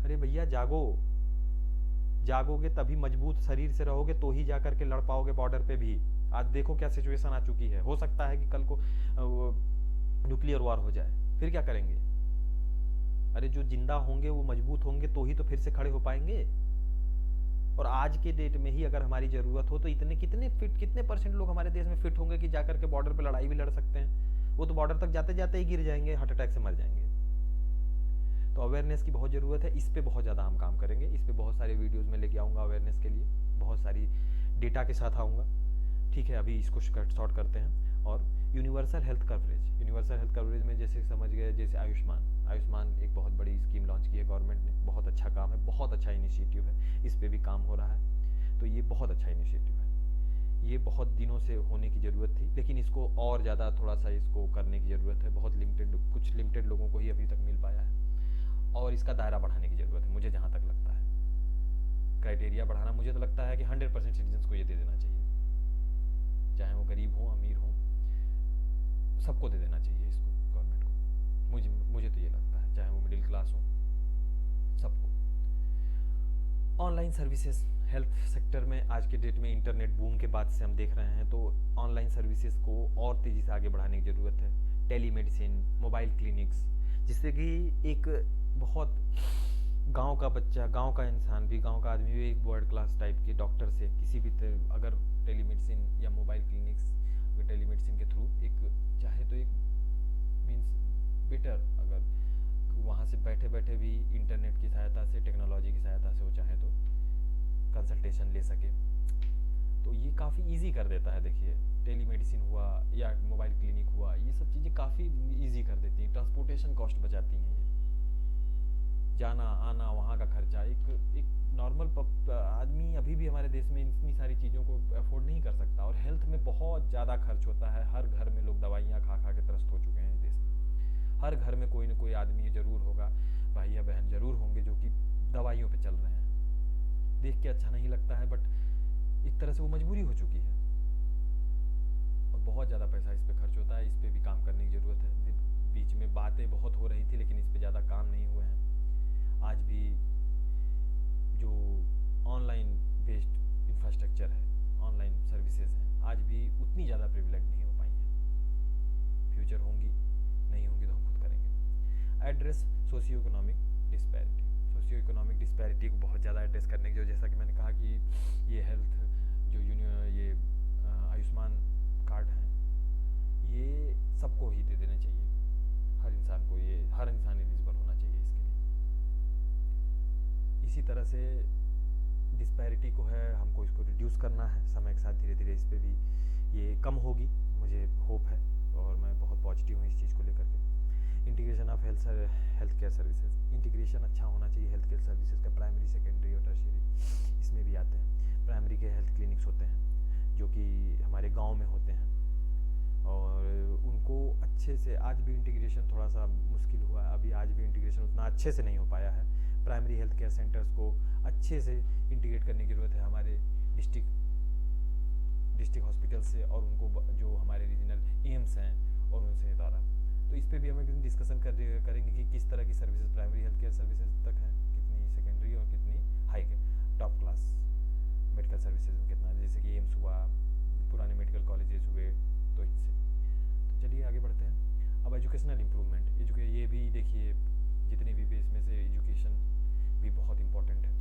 अरे भैया जागो, जागोगे तभी मजबूत शरीर से रहोगे, तो ही जाकर के लड़ पाओगे बॉर्डर पे भी। आज देखो क्या सिचुएशन आ चुकी है, हो सकता है कि कल को न्यूक्लियर वॉर हो जाए, फिर क्या करेंगे? अरे जो जिंदा होंगे वो मजबूत होंगे, तो ही तो फिर से खड़े हो पाएंगे। और आज के डेट में ही अगर हमारी जरूरत हो तो कितने परसेंट लोग हमारे देश में फिट होंगे कि जाकर के बॉर्डर पे लड़ाई भी लड़ सकते हैं? वो तो बॉर्डर तक जाते जाते ही गिर जाएंगे, हार्ट अटैक से मर जाएंगे। तो अवेयरनेस की बहुत जरूरत है, इस पे बहुत ज्यादा हम काम करेंगे। इस पे बहुत सारे वीडियोस में लेके आऊंगा अवेयरनेस के लिए, बहुत सारी डेटा के साथ आऊंगा। ठीक है, अभी इसको शॉर्ट करते हैं। और यूनिवर्सल हेल्थ कवरेज में जैसे समझ गए, जैसे आयुष्मान एक बहुत बड़ी स्कीम लॉन्च की है गवर्नमेंट ने, बहुत अच्छा काम है, बहुत अच्छा इनिशिएटिव है, इस पे भी काम हो रहा है। तो ये बहुत अच्छा इनिशिएटिव है, ये बहुत दिनों से होने की ज़रूरत थी, लेकिन इसको और ज़्यादा थोड़ा सा इसको करने की ज़रूरत है। बहुत कुछ लिमिटेड लोगों को ही अभी तक मिल पाया है, और इसका दायरा बढ़ाने की ज़रूरत है, मुझे जहाँ तक लगता है। क्राइटेरिया बढ़ाना, मुझे तो लगता है कि 100% सिटीजन्स को ये दे देना चाहिए, चाहे वो गरीब हो, अमीर हो, सबको दे देना चाहिए इसको, गवर्नमेंट को। मुझे तो ये लगता है, चाहे वो मिडिल क्लास हो, सबको। ऑनलाइन सर्विसेज हेल्थ सेक्टर में आज के डेट में इंटरनेट बूम के बाद से हम देख रहे हैं, तो ऑनलाइन सर्विसेज को और तेज़ी से आगे बढ़ाने की ज़रूरत है। टेलीमेडिसिन, मोबाइल क्लिनिक्स, जिससे कि एक बहुत गांव का बच्चा, गांव का इंसान भी, गांव का आदमी भी एक वर्ल्ड क्लास टाइप के डॉक्टर से किसी भी अगर टेलीमेडिसिन या मोबाइल क्लिनिक्स, अगर टेलीमेडिसिन के थ्रू एक चाहे तो एक मीन्स बेटर, अगर वहाँ से बैठे बैठे भी इंटरनेट की सहायता से, टेक्नोलॉजी की सहायता से वो चाहे तो कंसल्टेशन ले सके, तो ये काफ़ी इजी कर देता है। देखिए, टेलीमेडिसिन हुआ या मोबाइल क्लिनिक हुआ, ये सब चीज़ें काफ़ी इजी कर देती हैं, ट्रांसपोर्टेशन कॉस्ट बचाती हैं। ये जाना आना, वहाँ का खर्चा, एक नॉर्मल आदमी अभी भी हमारे देश में इतनी सारी चीज़ों को अफोर्ड नहीं कर सकता। और हेल्थ में बहुत ज़्यादा खर्च होता है। हर घर में लोग दवाइयाँ खा खा के त्रस्त हो चुके हैं इस देश में। हर घर में कोई ना कोई आदमी ज़रूर होगा, भाई या बहन ज़रूर होंगे जो कि दवाइयों पे चल रहे हैं। देख के अच्छा नहीं लगता है, बट एक तरह से वो मजबूरी हो चुकी है और बहुत ज़्यादा पैसा इस पे खर्च होता है। इस पे भी काम करने की ज़रूरत है। बीच में बातें बहुत हो रही थी, लेकिन इस पे ज़्यादा काम नहीं हुए हैं। आज भी जो ऑनलाइन बेस्ड इंफ्रास्ट्रक्चर है, ऑनलाइन सर्विसेज हैं, आज भी उतनी ज़्यादा प्रिविलेज नहीं हो पाई हैं। फ्यूचर होंगी, नहीं होंगी तो हम खुद करेंगे। Address socio economic disparity. Socio economic disparity को बहुत ज़्यादा एड्रेस करने की जो, जैसा कि मैंने कहा कि ये हेल्थ जो ये आयुष्मान कार्ड हैं, ये सबको ही दे देने चाहिए। हर इंसान को, ये हर इंसान एलिजिबल होना चाहिए इसके लिए। इसी तरह से डिस्पैरिटी को है, हमको इसको रिड्यूस करना है। समय के साथ धीरे धीरे इस पे भी ये कम होगी, मुझे होप है और मैं बहुत पॉजिटिव हूँ इस चीज़ को लेकर के। Integration of health care services. Integration अच्छा होना चाहिए हेल्थ केयर सर्विसेज का, प्राइमरी, सेकेंडरी और टर्शियरी इसमें भी आते हैं। प्राइमरी के हेल्थ क्लिनिक्स होते हैं जो कि हमारे गाँव में होते हैं और उनको अच्छे से, आज भी इंटीग्रेशन थोड़ा सा मुश्किल हुआ है। अभी आज भी इंटीग्रेशन उतना अच्छे से नहीं हो पाया है। प्राइमरी हेल्थ केयर सेंटर्स को अच्छे से इंटीग्रेट करने की ज़रूरत है हमारे डिस्ट्रिक्ट हॉस्पिटल से, और उनको जो हमारे रीजनल एम्स हैं और उनसे द्वारा। तो इस पे भी हम डिस्कशन करेंगे कि किस तरह की services primary health care services तक है, कितनी सेकेंडरी और कितनी high top class medical services में कितना, जैसे कि एम्स हुआ, पुराने मेडिकल कॉलेजेस हुए, तो इनसे। तो चलिए आगे बढ़ते हैं। अब एजुकेशनल इम्प्रूवमेंट। ये भी देखिए, जितने भी बेस में से एजुकेशन भी बहुत इम्पोर्टेंट है।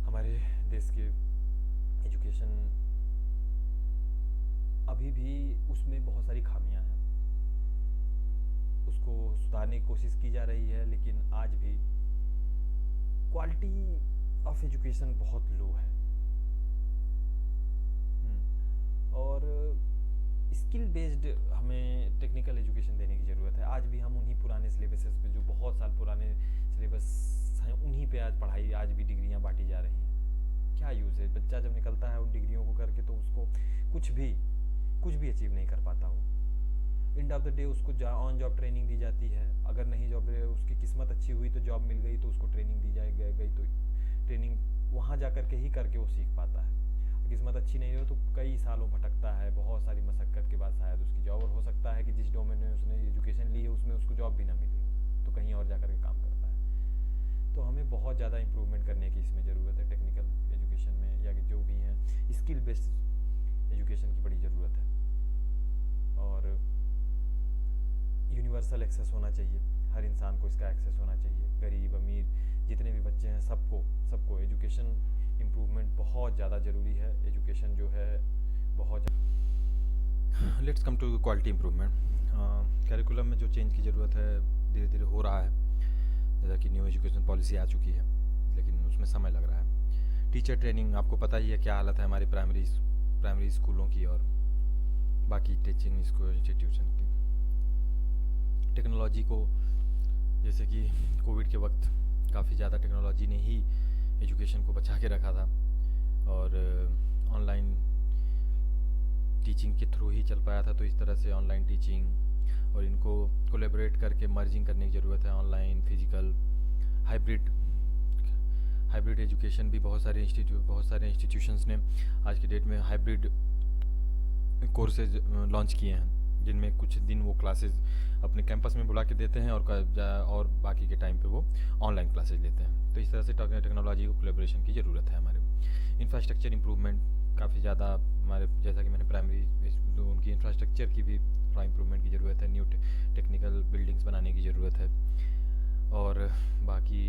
हमारे देश के एजुकेशन अभी भी उसमें बहुत सारी खामियां हैं, उसको सुधारने की कोशिश की जा रही है, लेकिन आज भी क्वालिटी ऑफ एजुकेशन बहुत लो है। और स्किल बेस्ड हमें टेक्निकल एजुकेशन देने की ज़रूरत है। आज भी हम उन्हीं पुराने सिलेबसेस पे, जो बहुत साल पुराने सिलेबस हैं, उन्हीं पे आज पढ़ाई, आज भी डिग्रियां बांटी जा रही हैं। क्या यूज़ है? बच्चा जब निकलता है उन डिग्रियों को करके तो उसको कुछ भी अचीव नहीं कर पाता हो। एंड ऑफ द डे उसको ऑन जॉब ट्रेनिंग दी जाती है। अगर नहीं जॉब, उसकी किस्मत अच्छी हुई तो जॉब मिल गई, तो उसको ट्रेनिंग दी गई तो ट्रेनिंग वहाँ जा कर के ही करके वो सीख पाता है। किस्मत अच्छी नहीं हो तो कई सालों भटकता है, बहुत सारी मशक्क़त के बाद शायद उसकी जॉब, और हो सकता है कि जिस डोमेन में उसने एजुकेशन ली है उसमें उसको जॉब भी ना मिली हो, तो कहीं और जा कर के काम करता है। तो हमें बहुत ज़्यादा इम्प्रूवमेंट करने की इसमें ज़रूरत है। टेक्निकल एजुकेशन में या जो भी हैं, स्किल बेस्ड एजुकेशन की बड़ी ज़रूरत है। और यूनिवर्सल एक्सेस होना चाहिए, हर इंसान को इसका एक्सेस होना चाहिए। गरीब अमीर जितने भी बच्चे हैं, सबको एजुकेशन इम्प्रूवमेंट बहुत ज़्यादा ज़रूरी है। एजुकेशन जो है बहुत let's come to quality improvement. Curriculum में जो चेंज की ज़रूरत है धीरे धीरे हो रहा है, जैसा कि न्यू एजुकेशन पॉलिसी आ चुकी है, लेकिन उसमें समय लग रहा है। टीचर ट्रेनिंग, आपको पता ही है क्या हालत है हमारी प्राइमरी स्कूलों की और बाकी टीचिंग इंस्टीट्यूशन की। टेक्नोलॉजी को, जैसे कि कोविड के वक्त काफ़ी ज़्यादा टेक्नोलॉजी ने ही एजुकेशन को बचा के रखा था, और ऑनलाइन टीचिंग के थ्रू ही चल पाया था। तो इस तरह से ऑनलाइन टीचिंग और इनको कोलैबोरेट करके मर्जिंग करने की ज़रूरत है। ऑनलाइन, फिजिकल, हाइब्रिड एजुकेशन भी बहुत सारे इंस्टीट्यूशंस ने आज की डेट में हाइब्रिड कोर्सेज लॉन्च किए हैं, जिनमें कुछ दिन वो क्लासेस अपने कैंपस में बुला के देते हैं और बाकी के टाइम पे वो ऑनलाइन क्लासेज लेते हैं। तो इस तरह से टेक्नोलॉजी को कोलैबोरेशन की ज़रूरत है। हमारे इंफ्रास्ट्रक्चर इंप्रूवमेंट काफ़ी ज़्यादा हमारे, जैसा कि मैंने प्राइमरी उनकी इंफ्रास्ट्रक्चर की भी थोड़ा इंप्रूवमेंट की ज़रूरत है। न्यू टेक्निकल बिल्डिंग्स बनाने की ज़रूरत है, और बाकी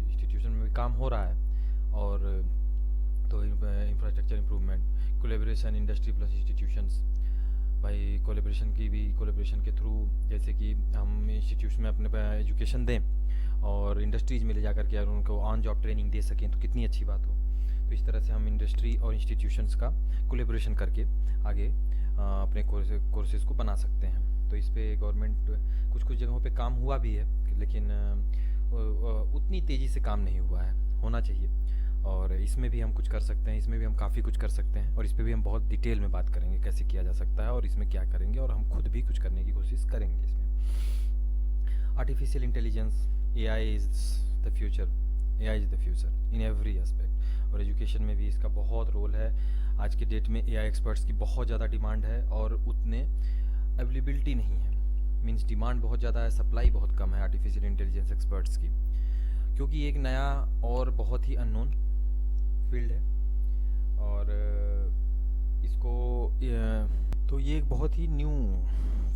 इंस्टीट्यूशन में भी काम हो रहा है। और तो infrastructure improvement, collaboration, industry plus institutions, भाई कोलैबोरेशन के थ्रू, जैसे कि हम इंस्टीट्यूशन में अपने एजुकेशन दें और इंडस्ट्रीज़ में ले जा करके अगर उनको ऑन जॉब ट्रेनिंग दे सकें तो कितनी अच्छी बात हो। तो इस तरह से हम इंडस्ट्री और इंस्टीट्यूशंस का कोलैबोरेशन करके आगे अपने कोर्सेज़ को बना सकते हैं।
तो इस पे गवर्नमेंट कुछ कुछ जगहों पे काम हुआ भी है, लेकिन उतनी तेज़ी से काम नहीं हुआ है, होना चाहिए। और इसमें भी हम कुछ कर सकते हैं, इसमें भी हम काफ़ी कुछ कर सकते हैं, और इस पे भी हम बहुत डिटेल में बात करेंगे कैसे किया जा सकता है और इसमें क्या करेंगे, और हम खुद भी कुछ करने की कोशिश करेंगे इसमें। Artificial intelligence, AI is the future, AI is the future in every aspect. और एजुकेशन में भी इसका बहुत रोल है। आज के डेट में AI एक्सपर्ट्स की बहुत ज़्यादा डिमांड है और उतने अवेलेबिलिटी नहीं है। मीन्स डिमांड बहुत ज़्यादा है, सप्लाई बहुत कम है आर्टिफिशियल इंटेलिजेंस एक्सपर्ट्स की, क्योंकि एक नया और बहुत ही अननोन फील्ड है। और इसको तो ये एक बहुत ही न्यू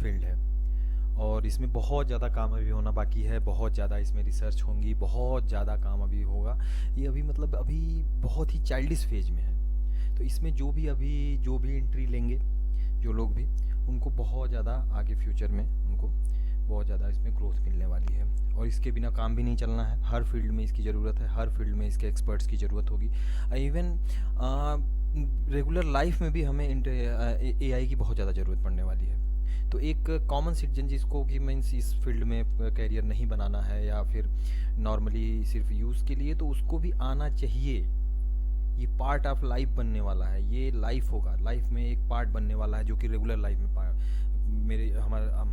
फील्ड है और इसमें बहुत ज़्यादा काम अभी होना बाकी है, बहुत ज़्यादा इसमें रिसर्च होंगी, बहुत ज़्यादा काम अभी होगा। ये अभी मतलब अभी बहुत ही चाइल्डिश फेज में है। तो इसमें जो भी एंट्री लेंगे जो लोग भी, उनको बहुत ज़्यादा आगे फ्यूचर में उनको बहुत ज़्यादा इसमें ग्रोथ मिलने वाली है। और इसके बिना काम भी नहीं चलना है। हर फील्ड में इसकी ज़रूरत है, हर फील्ड में इसके एक्सपर्ट्स की ज़रूरत होगी। इवन रेगुलर लाइफ में भी हमें AI की बहुत ज़्यादा ज़रूरत पड़ने वाली है। तो एक कॉमन सिटीजन जिसको कि मीन्स इस फील्ड में कैरियर नहीं बनाना है या फिर नॉर्मली सिर्फ यूज़ के लिए, तो उसको भी आना चाहिए। ये पार्ट ऑफ लाइफ बनने वाला है, ये लाइफ होगा, लाइफ में एक पार्ट बनने वाला है जो कि रेगुलर लाइफ में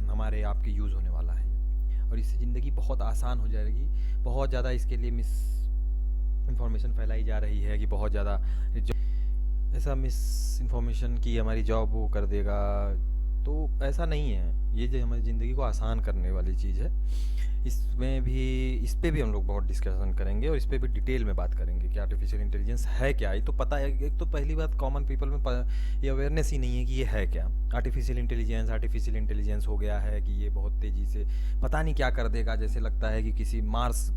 हमारे आपके यूज़ होने वाला है। और इससे ज़िंदगी बहुत आसान हो जाएगी। बहुत ज़्यादा इसके लिए मिस इन्फॉर्मेशन फैलाई जा रही है कि बहुत ज़्यादा ऐसा मिस इन्फॉर्मेशन की हमारी जॉब वो कर देगा, तो ऐसा नहीं है। ये जो हमारी ज़िंदगी को आसान करने वाली चीज़ है। इस पे भी हम लोग बहुत डिस्कशन करेंगे और इस पे भी डिटेल में बात करेंगे कि आर्टिफिशियल इंटेलिजेंस है क्या। ये तो पता है, एक तो पहली बात कॉमन पीपल में ये अवेयरनेस ही नहीं है कि ये है क्या। आर्टिफिशियल इंटेलिजेंस हो गया है कि ये बहुत तेज़ी से पता नहीं क्या कर देगा, जैसे लगता है कि किसी मार्स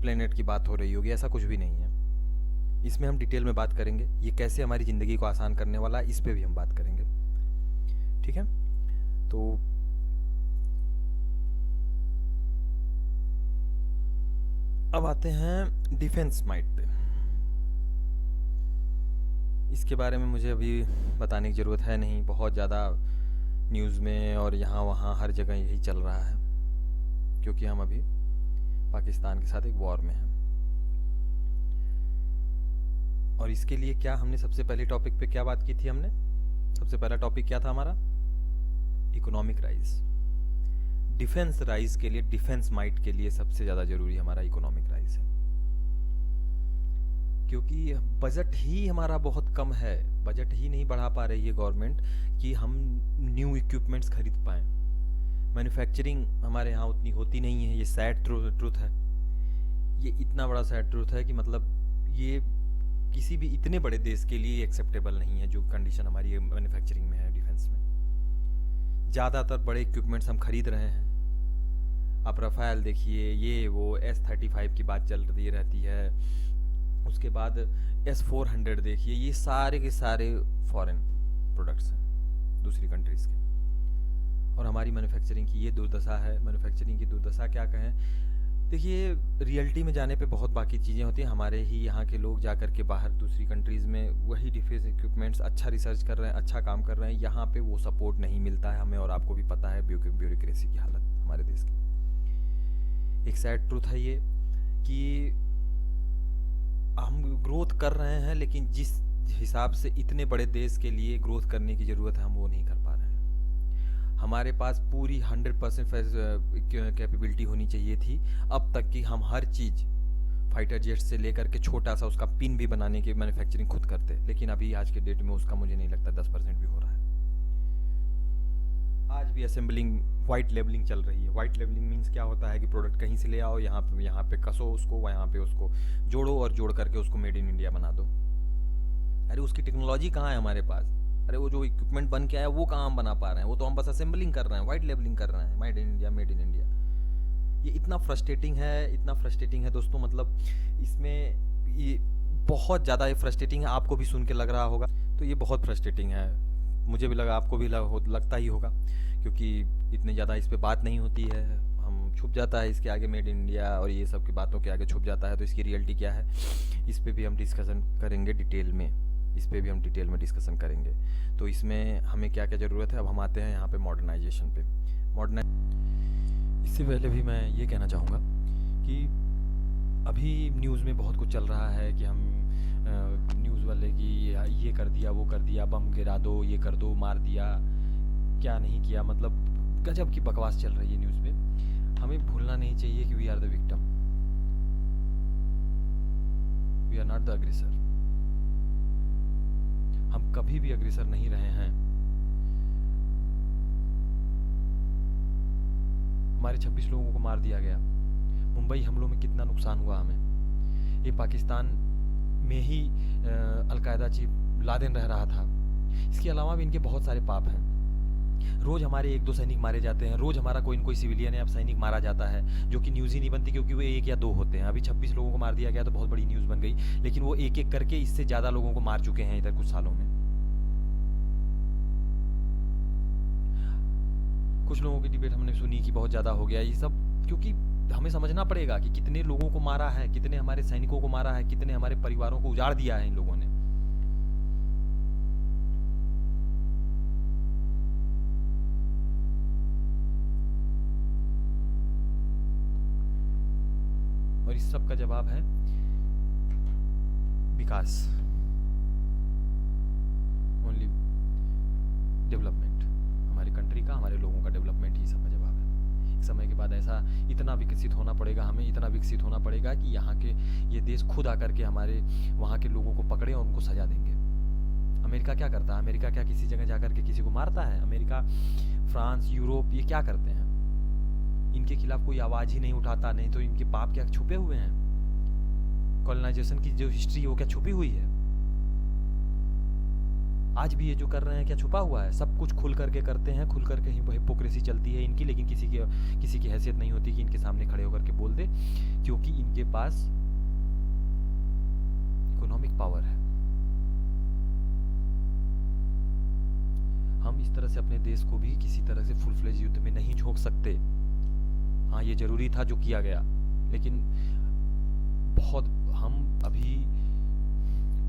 प्लेनेट की बात हो रही होगी। ऐसा कुछ भी नहीं है। इसमें हम डिटेल में बात करेंगे, ये कैसे हमारी ज़िंदगी को आसान करने वाला है, इस पर भी हम बात करेंगे। ठीक है, तो अब आते हैं डिफेंस माइट पे। इसके बारे में मुझे अभी बताने की ज़रूरत है नहीं, बहुत ज़्यादा न्यूज़ में और यहाँ वहाँ हर जगह यही चल रहा है, क्योंकि हम अभी पाकिस्तान के साथ एक वॉर में हैं। और इसके लिए क्या हमने सबसे पहले टॉपिक पे क्या बात की थी? हमने सबसे पहला टॉपिक क्या था हमारा? Economic rise. डिफेंस राइज के लिए, डिफेंस माइट के लिए सबसे ज़्यादा ज़रूरी हमारा इकोनॉमिक राइज है, क्योंकि बजट ही हमारा बहुत कम है। बजट ही नहीं बढ़ा पा रही है गवर्नमेंट कि हम न्यू इक्विपमेंट्स खरीद पाएँ। मैन्युफैक्चरिंग हमारे यहाँ उतनी होती नहीं है। ये सैड ट्रूथ है, ये इतना बड़ा सैड ट्रूथ है कि मतलब ये किसी भी इतने बड़े देश के लिए एक्सेप्टेबल नहीं है जो कंडीशन हमारी मैन्युफैक्चरिंग में है, डिफेंस में। ज़्यादातर बड़े इक्विपमेंट्स हम खरीद रहे हैं। आप रफ़ाएल देखिए, ये वो S-35 की बात चल रही रहती है, उसके बाद S-400 देखिए, ये सारे के सारे फॉरेन प्रोडक्ट्स हैं दूसरी कंट्रीज़ के। और हमारी मैन्युफैक्चरिंग की ये दुर्दशा है। मैन्युफैक्चरिंग की दुर्दशा क्या कहें, देखिए रियलिटी में जाने पे बहुत बाकी चीज़ें होती हैं। हमारे ही यहाँ के लोग जा कर के बाहर दूसरी कंट्रीज़ में वही डिफेंस इक्विपमेंट्स अच्छा रिसर्च कर रहे हैं, अच्छा काम कर रहे हैं। यहाँ पे वो सपोर्ट नहीं मिलता है हमें, और आपको भी पता है ब्यूरोक्रेसी की हालत हमारे देश की। एक सैड ट्रूथ है ये कि हम ग्रोथ कर रहे हैं, लेकिन जिस हिसाब से इतने बड़े देश के लिए ग्रोथ करने की ज़रूरत है, हम वो नहीं कर पा रहे हैं। हमारे पास पूरी 100% कैपेबिलिटी होनी चाहिए थी अब तक कि हम हर चीज़ फाइटर जेट से लेकर के छोटा सा उसका पिन भी बनाने की मैन्युफैक्चरिंग खुद करते, लेकिन अभी आज के डेट में उसका मुझे नहीं लगता 10% भी हो रहा है। आज भी असेंबलिंग, वाइट लेबलिंग चल रही है। वाइट लेबलिंग मीन्स क्या होता है कि प्रोडक्ट कहीं से ले आओ, यहाँ पे कसो उसको, यहाँ पे उसको जोड़ो और जोड़ करके उसको मेड इन इंडिया बना दो। अरे उसकी टेक्नोलॉजी कहाँ है हमारे पास? अरे वो जो इक्विपमेंट बन के आया वो कहाँ हम बना पा रहे हैं? वो तो हम बस असेंबलिंग कर रहे हैं, वाइट लेबलिंग कर रहे हैं, made in India, made in India. ये इतना फ्रस्ट्रेटिंग है दोस्तों, मतलब इसमें ये बहुत ज़्यादा फ्रस्ट्रेटिंग है। आपको भी सुन के लग रहा होगा, तो ये बहुत फ्रस्ट्रेटिंग है। मुझे भी लगा, आपको भी लगता ही होगा, क्योंकि इतनी ज़्यादा इस पर बात नहीं होती है। हम छुप जाता है इसके आगे, मेड इन इंडिया और ये सब की बातों के आगे छुप जाता है। तो इसकी रियलिटी क्या है, इस पर भी हम डिस्कशन करेंगे डिटेल में। इस पे भी हम डिटेल में डिस्कशन करेंगे। तो इसमें हमें क्या क्या ज़रूरत है, अब हम आते हैं यहाँ पे मॉडर्नाइजेशन पे। इससे पहले भी मैं ये कहना चाहूँगा कि अभी न्यूज़ में बहुत कुछ चल रहा है कि हम न्यूज़ वाले की ये कर दिया, वो कर दिया, बम गिरा दो, ये कर दो, मार दिया, क्या नहीं किया, मतलब गजब की बकवास चल रही है न्यूज़ पे। हमें भूलना नहीं चाहिए कि we are the victim, we are not the aggressor. हम कभी भी अग्रेसर नहीं रहे हैं। हमारे 26 लोगों को मार दिया गया। मुंबई हमलों में कितना नुकसान हुआ हमें। ये पाकिस्तान में ही अलकायदा चीफ लादेन रह रहा था। इसके अलावा भी इनके बहुत सारे पाप हैं। रोज़ हमारे 1-2 सैनिक मारे जाते हैं, रोज़ हमारा कोई न कोई सिविलियन या सैनिक मारा जाता है, जो कि न्यूज़ ही नहीं बनती क्योंकि वो 1 या 2 होते हैं। अभी 26 लोगों को मार दिया गया तो बहुत बड़ी न्यूज़ बन गई, लेकिन वो एक एक करके इससे ज़्यादा लोगों को मार चुके हैं इधर कुछ सालों में। कुछ लोगों की डिबेट हमने सुनी कि बहुत ज़्यादा हो गया ये सब, क्योंकि हमें समझना पड़ेगा कि कितने लोगों को मारा है, कितने हमारे सैनिकों को मारा है, कितने हमारे परिवारों को उजाड़ दिया है इन लोगों ने। और इस सब का जवाब है विकास, ओनली डेवलपमेंट। हमारी कंट्री का, हमारे लोगों का डेवलपमेंट ही सबका जवाब है। एक समय के बाद ऐसा इतना विकसित होना पड़ेगा, हमें इतना विकसित होना पड़ेगा कि यहाँ के ये देश खुद आकर के हमारे वहाँ के लोगों को पकड़े और उनको सजा देंगे। अमेरिका क्या करता है? अमेरिका क्या किसी जगह जाकर के किसी को मारता है? अमेरिका, फ्रांस, यूरोप ये क्या करते हैं? इनके खिलाफ कोई आवाज़ ही नहीं उठाता। नहीं तो इनके पाप क्या छुपे हुए हैं? कॉलोनाइजेशन की जो हिस्ट्री है वो क्या छुपी हुई है? आज भी ये जो कर रहे हैं क्या छुपा हुआ है? सब कुछ खुल करके करते हैं, खुल करके ही हिपोक्रेसी चलती है इनकी, लेकिन किसी की हैसियत नहीं होती कि इनके सामने खड़े होकर के बोल दे, क्योंकि इनके पास इकोनॉमिक पावर है। हम इस तरह से अपने देश को भी किसी तरह से फुल फ्लेज युद्ध में नहीं झोंक सकते। हाँ, ये जरूरी था जो किया गया, लेकिन बहुत हम अभी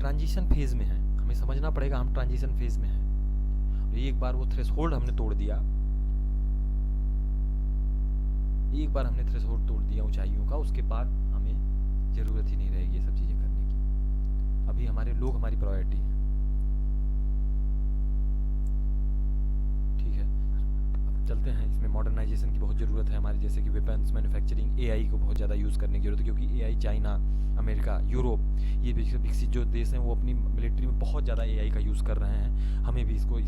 ट्रांजिशन फेज में हैं। हमें समझना पड़ेगा हम ट्रांजिशन फेज में हैं। एक बार वो थ्रेशोल्ड हमने तोड़ दिया, एक बार हमने थ्रेशोल्ड तोड़ दिया ऊंचाइयों का, उसके बाद हमें जरूरत ही नहीं रहेगी ये सब चीजें करने की। अभी हमारे लोग हमारी प्रायोरिटी है। ठीक है, अब चलते हैं। इसमें मॉडर्नाइजेशन की बहुत ज़रूरत है हमारे, जैसे कि वेपन्स मैन्युफैक्चरिंग, एआई को बहुत ज़्यादा यूज़ करने की जरूरत है, क्योंकि एआई चाइना, अमेरिका, यूरोप ये विकसित जो देश हैं वो अपनी मिलिट्री में बहुत ज़्यादा एआई का यूज़ कर रहे हैं। हमें भी इसको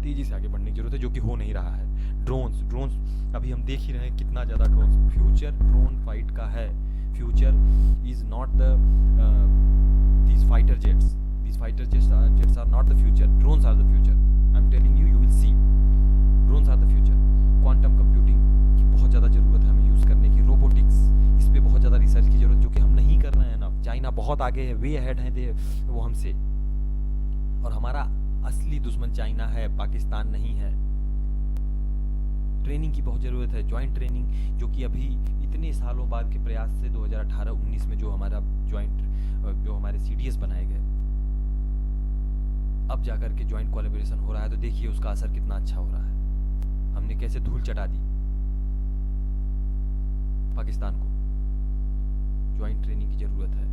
तेज़ी से आगे बढ़ने की जरूरत है, जो कि हो नहीं रहा है। ड्रोन्स अभी हम देख ही रहे हैं कितना ज़्यादा ड्रोन्स। फ्यूचर ड्रोन फाइट का है। Future is not the these fighter jets are not the future, drones are the future. I am telling you, you will see, drones are the future. Quantum computing की बहुत ज़्यादा ज़रूरत है हमें यूज़ करने की। रोबोटिक्स, इस पर बहुत ज़्यादा रिसर्च की ज़रूरत, जो कि हम नहीं कर रहे हैं ना। चाइना बहुत आगे है, वे अहेड है वो हमसे, और हमारा असली दुश्मन चाइना है, पाकिस्तान नहीं है। ट्रेनिंग की बहुत ज़रूरत है, जॉइंट ट्रेनिंग, जो कि अभी इतने सालों बाद के प्रयास से 2018-19 में जो हमारा जो हमारे CDS बनाए गए, अब जाकर के जॉइंट कोलैबोरेशन हो रहा है, तो देखिए उसका असर कितना अच्छा हो रहा है। हमने कैसे धूल चटा दी पाकिस्तान को। जॉइंट ट्रेनिंग की ज़रूरत है,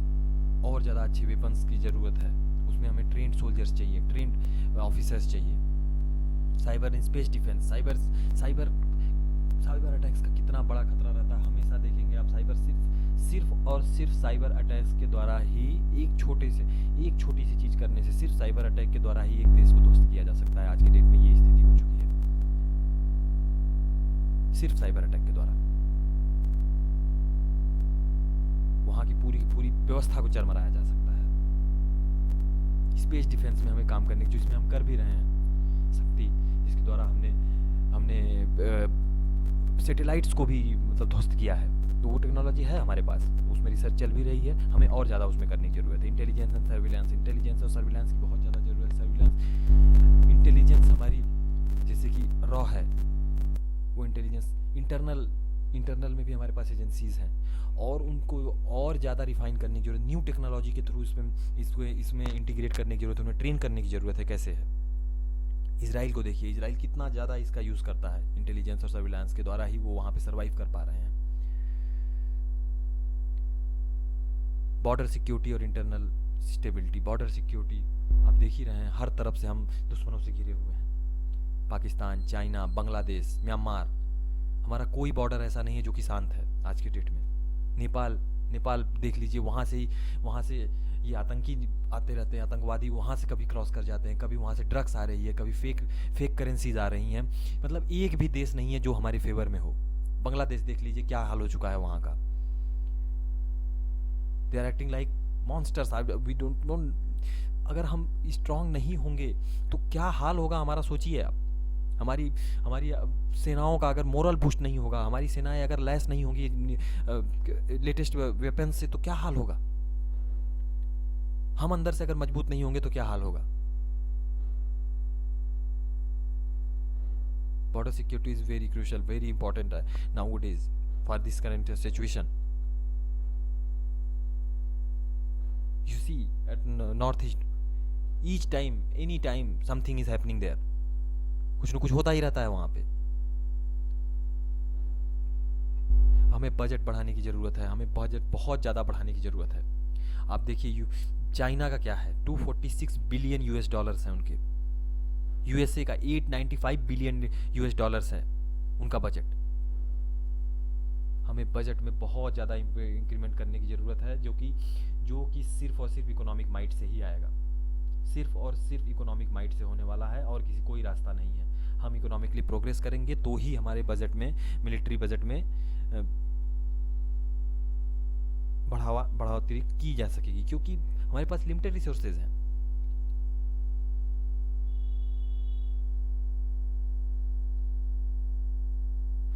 और ज़्यादा अच्छे वेपन्स की ज़रूरत है। उसमें हमें ट्रेंड सोल्जर्स चाहिए, ट्रेंड ऑफिसर्स चाहिए। Cyber and space defence, cyber attacks का कितना बड़ा खतरा रहता है। हमेशा देखेंगे आप, साइबर सिर्फ और सिर्फ साइबर अटैक्स के द्वारा ही एक छोटी सी चीज़ करने से, सिर्फ साइबर अटैक के द्वारा ही एक देश को ध्वस्त किया जा सकता है। आज के डेट में ये स्थिति हो चुकी है, सिर्फ साइबर अटैक के द्वारा वहाँ की पूरी व्यवस्था को चरमराया जा सकता है। स्पेस डिफेंस में हमें काम करने की, जिसमें हम कर भी रहे हैं, शक्ति, जिसके द्वारा हमने सैटेलाइट्स को भी मतलब ध्वस्त किया है। तो वो टेक्नोलॉजी है हमारे पास, उसमें रिसर्च चल भी रही है। हमें और ज़्यादा उसमें करने की जरूरत है। इंटेलिजेंस एंड सर्विलांस, इंटेलिजेंस और सर्विलांस की बहुत ज़्यादा जरूरत है। सर्विलांस, इंटेलिजेंस हमारी जैसे कि रॉ है, वो इंटेलिजेंस इंटरनल इंटरनल में भी हमारे पास एजेंसीज़ हैं और उनको और ज़्यादा रिफाइन करने की ज़रूरत, न्यू टेक्नोलॉजी के थ्रू इसमें इंटीग्रेट करने की ज़रूरत है, उन्हें ट्रेन करने की ज़रूरत है। कैसे है? इसराइल को देखिए, इसराइल कितना ज़्यादा इसका यूज़ करता है, इंटेलिजेंस और सर्विलांस के द्वारा ही वो वहाँ पे सर्वाइव कर पा रहे हैं। बॉर्डर सिक्योरिटी और इंटरनल स्टेबिलिटी। बॉर्डर सिक्योरिटी आप देख ही रहे हैं, हर तरफ से हम दुश्मनों से घिरे हुए हैं। पाकिस्तान, चाइना, बांग्लादेश, म्यांमार, हमारा कोई बॉर्डर ऐसा नहीं है जो कि शांत है आज के डेट में। नेपाल देख लीजिए, वहाँ से ये आतंकी आते रहते हैं, आतंकवादी वहाँ से कभी क्रॉस कर जाते हैं, कभी वहाँ से ड्रग्स आ रही है, कभी फेक करेंसीज आ रही हैं। मतलब एक भी देश नहीं है जो हमारे फेवर में हो। बांग्लादेश देख लीजिए क्या हाल हो चुका है वहाँ का। They are acting like monsters. We don't अगर हम स्ट्रांग नहीं होंगे तो क्या हाल होगा हमारा, सोचिए आप। हमारी सेनाओं का अगर मोरल बूस्ट नहीं होगा, हमारी सेनाएं अगर लैस नहीं होंगी लेटेस्ट वेपन्स से, तो क्या हाल होगा। हम अंदर से अगर मजबूत नहीं होंगे तो क्या हाल होगा। Border security is very crucial, very important nowadays for this current situation. You see at northeast, each time, any time something is happening there. कुछ न कुछ होता ही रहता है वहाँ पे। हमें बजट बढ़ाने की ज़रूरत है, हमें बजट बहुत ज़्यादा बढ़ाने की ज़रूरत है। आप देखिए चाइना का क्या है, 246 बिलियन यूएस डॉलर्स हैं उनके। यूएसए का 895 बिलियन यूएस डॉलर्स है उनका बजट। हमें बजट में बहुत ज़्यादा इंक्रीमेंट करने की ज़रूरत है, जो कि सिर्फ और सिर्फ इकोनॉमिक माइट से ही आएगा। सिर्फ और सिर्फ इकोनॉमिक माइट से होने वाला है और कोई रास्ता नहीं है। हम इकोनॉमिकली प्रोग्रेस करेंगे तो ही हमारे बजट में, मिलिट्री बजट में बढ़ोतरी की जा सकेगी, क्योंकि हमारे पास लिमिटेड रिसोर्सेज हैं।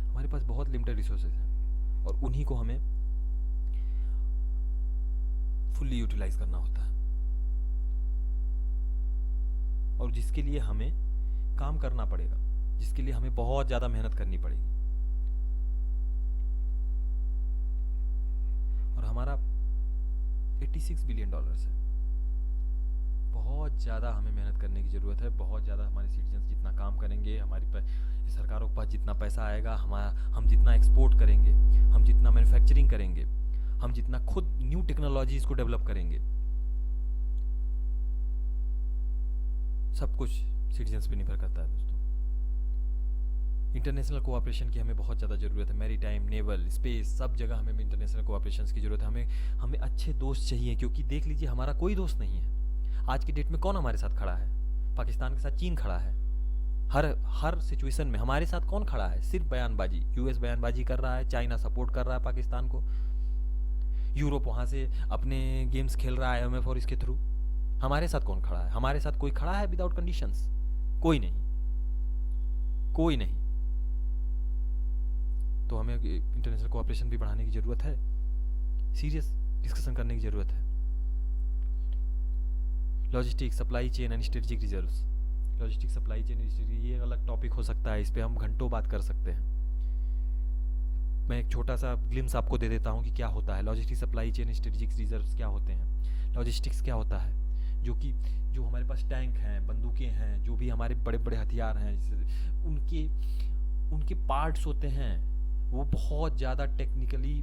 हमारे पास बहुत लिमिटेड रिसोर्सेज हैं और उन्हीं को हमें फुल्ली यूटिलाइज करना होता है, और जिसके लिए हमें काम करना पड़ेगा, जिसके लिए हमें बहुत ज़्यादा मेहनत करनी पड़ेगी। और हमारा 86 बिलियन डॉलर्स है। बहुत ज़्यादा हमें मेहनत करने की ज़रूरत है। बहुत ज़्यादा हमारे सिटीजन्स जितना काम करेंगे, हमारी सरकारों के पास जितना पैसा आएगा, हम जितना एक्सपोर्ट करेंगे, हम जितना मैन्युफैक्चरिंग करेंगे, हम जितना खुद न्यू टेक्नोलॉजीज़ को डेवलप करेंगे, सब कुछ सिटीजन्स पे निर्भर करता है दोस्तों। इंटरनेशनल कोऑपरेशन की हमें बहुत ज़्यादा ज़रूरत है। मैरीटाइम, नेवल, स्पेस, सब जगह हमें इंटरनेशनल कोऑपरेशन की ज़रूरत है। हमें अच्छे दोस्त चाहिए, क्योंकि देख लीजिए हमारा कोई दोस्त नहीं है आज की डेट में। कौन हमारे साथ खड़ा है? पाकिस्तान के साथ चीन खड़ा है। हर सिचुएशन में हमारे साथ कौन खड़ा है? सिर्फ बयानबाजी। यूएस बयानबाजी कर रहा है, चाइना सपोर्ट कर रहा है पाकिस्तान को, यूरोप वहाँ से अपने गेम्स खेल रहा है IMF और इसके थ्रू। हमारे साथ कौन खड़ा है? हमारे साथ कोई खड़ा है विदाउट कंडीशंस? कोई नहीं, कोई नहीं। तो हमें इंटरनेशनल कोऑपरेशन भी बढ़ाने की ज़रूरत है, सीरियस डिस्कशन करने की ज़रूरत है। Logistics, supply chain and strategic reserves. Logistic, supply chain, ये अलग टॉपिक हो सकता है, इस पर हम घंटों बात कर सकते हैं। मैं एक छोटा सा ग्लिम्स आपको दे देता हूँ कि क्या होता है logistic, supply chain, strategic reserves क्या होते हैं। लॉजिस्टिक्स क्या होता है? जो हमारे पास टैंक हैं, बंदूकें हैं, जो भी हमारे बड़े बड़े हथियार हैं, उनके पार्ट्स होते हैं, वो बहुत ज़्यादा टेक्निकली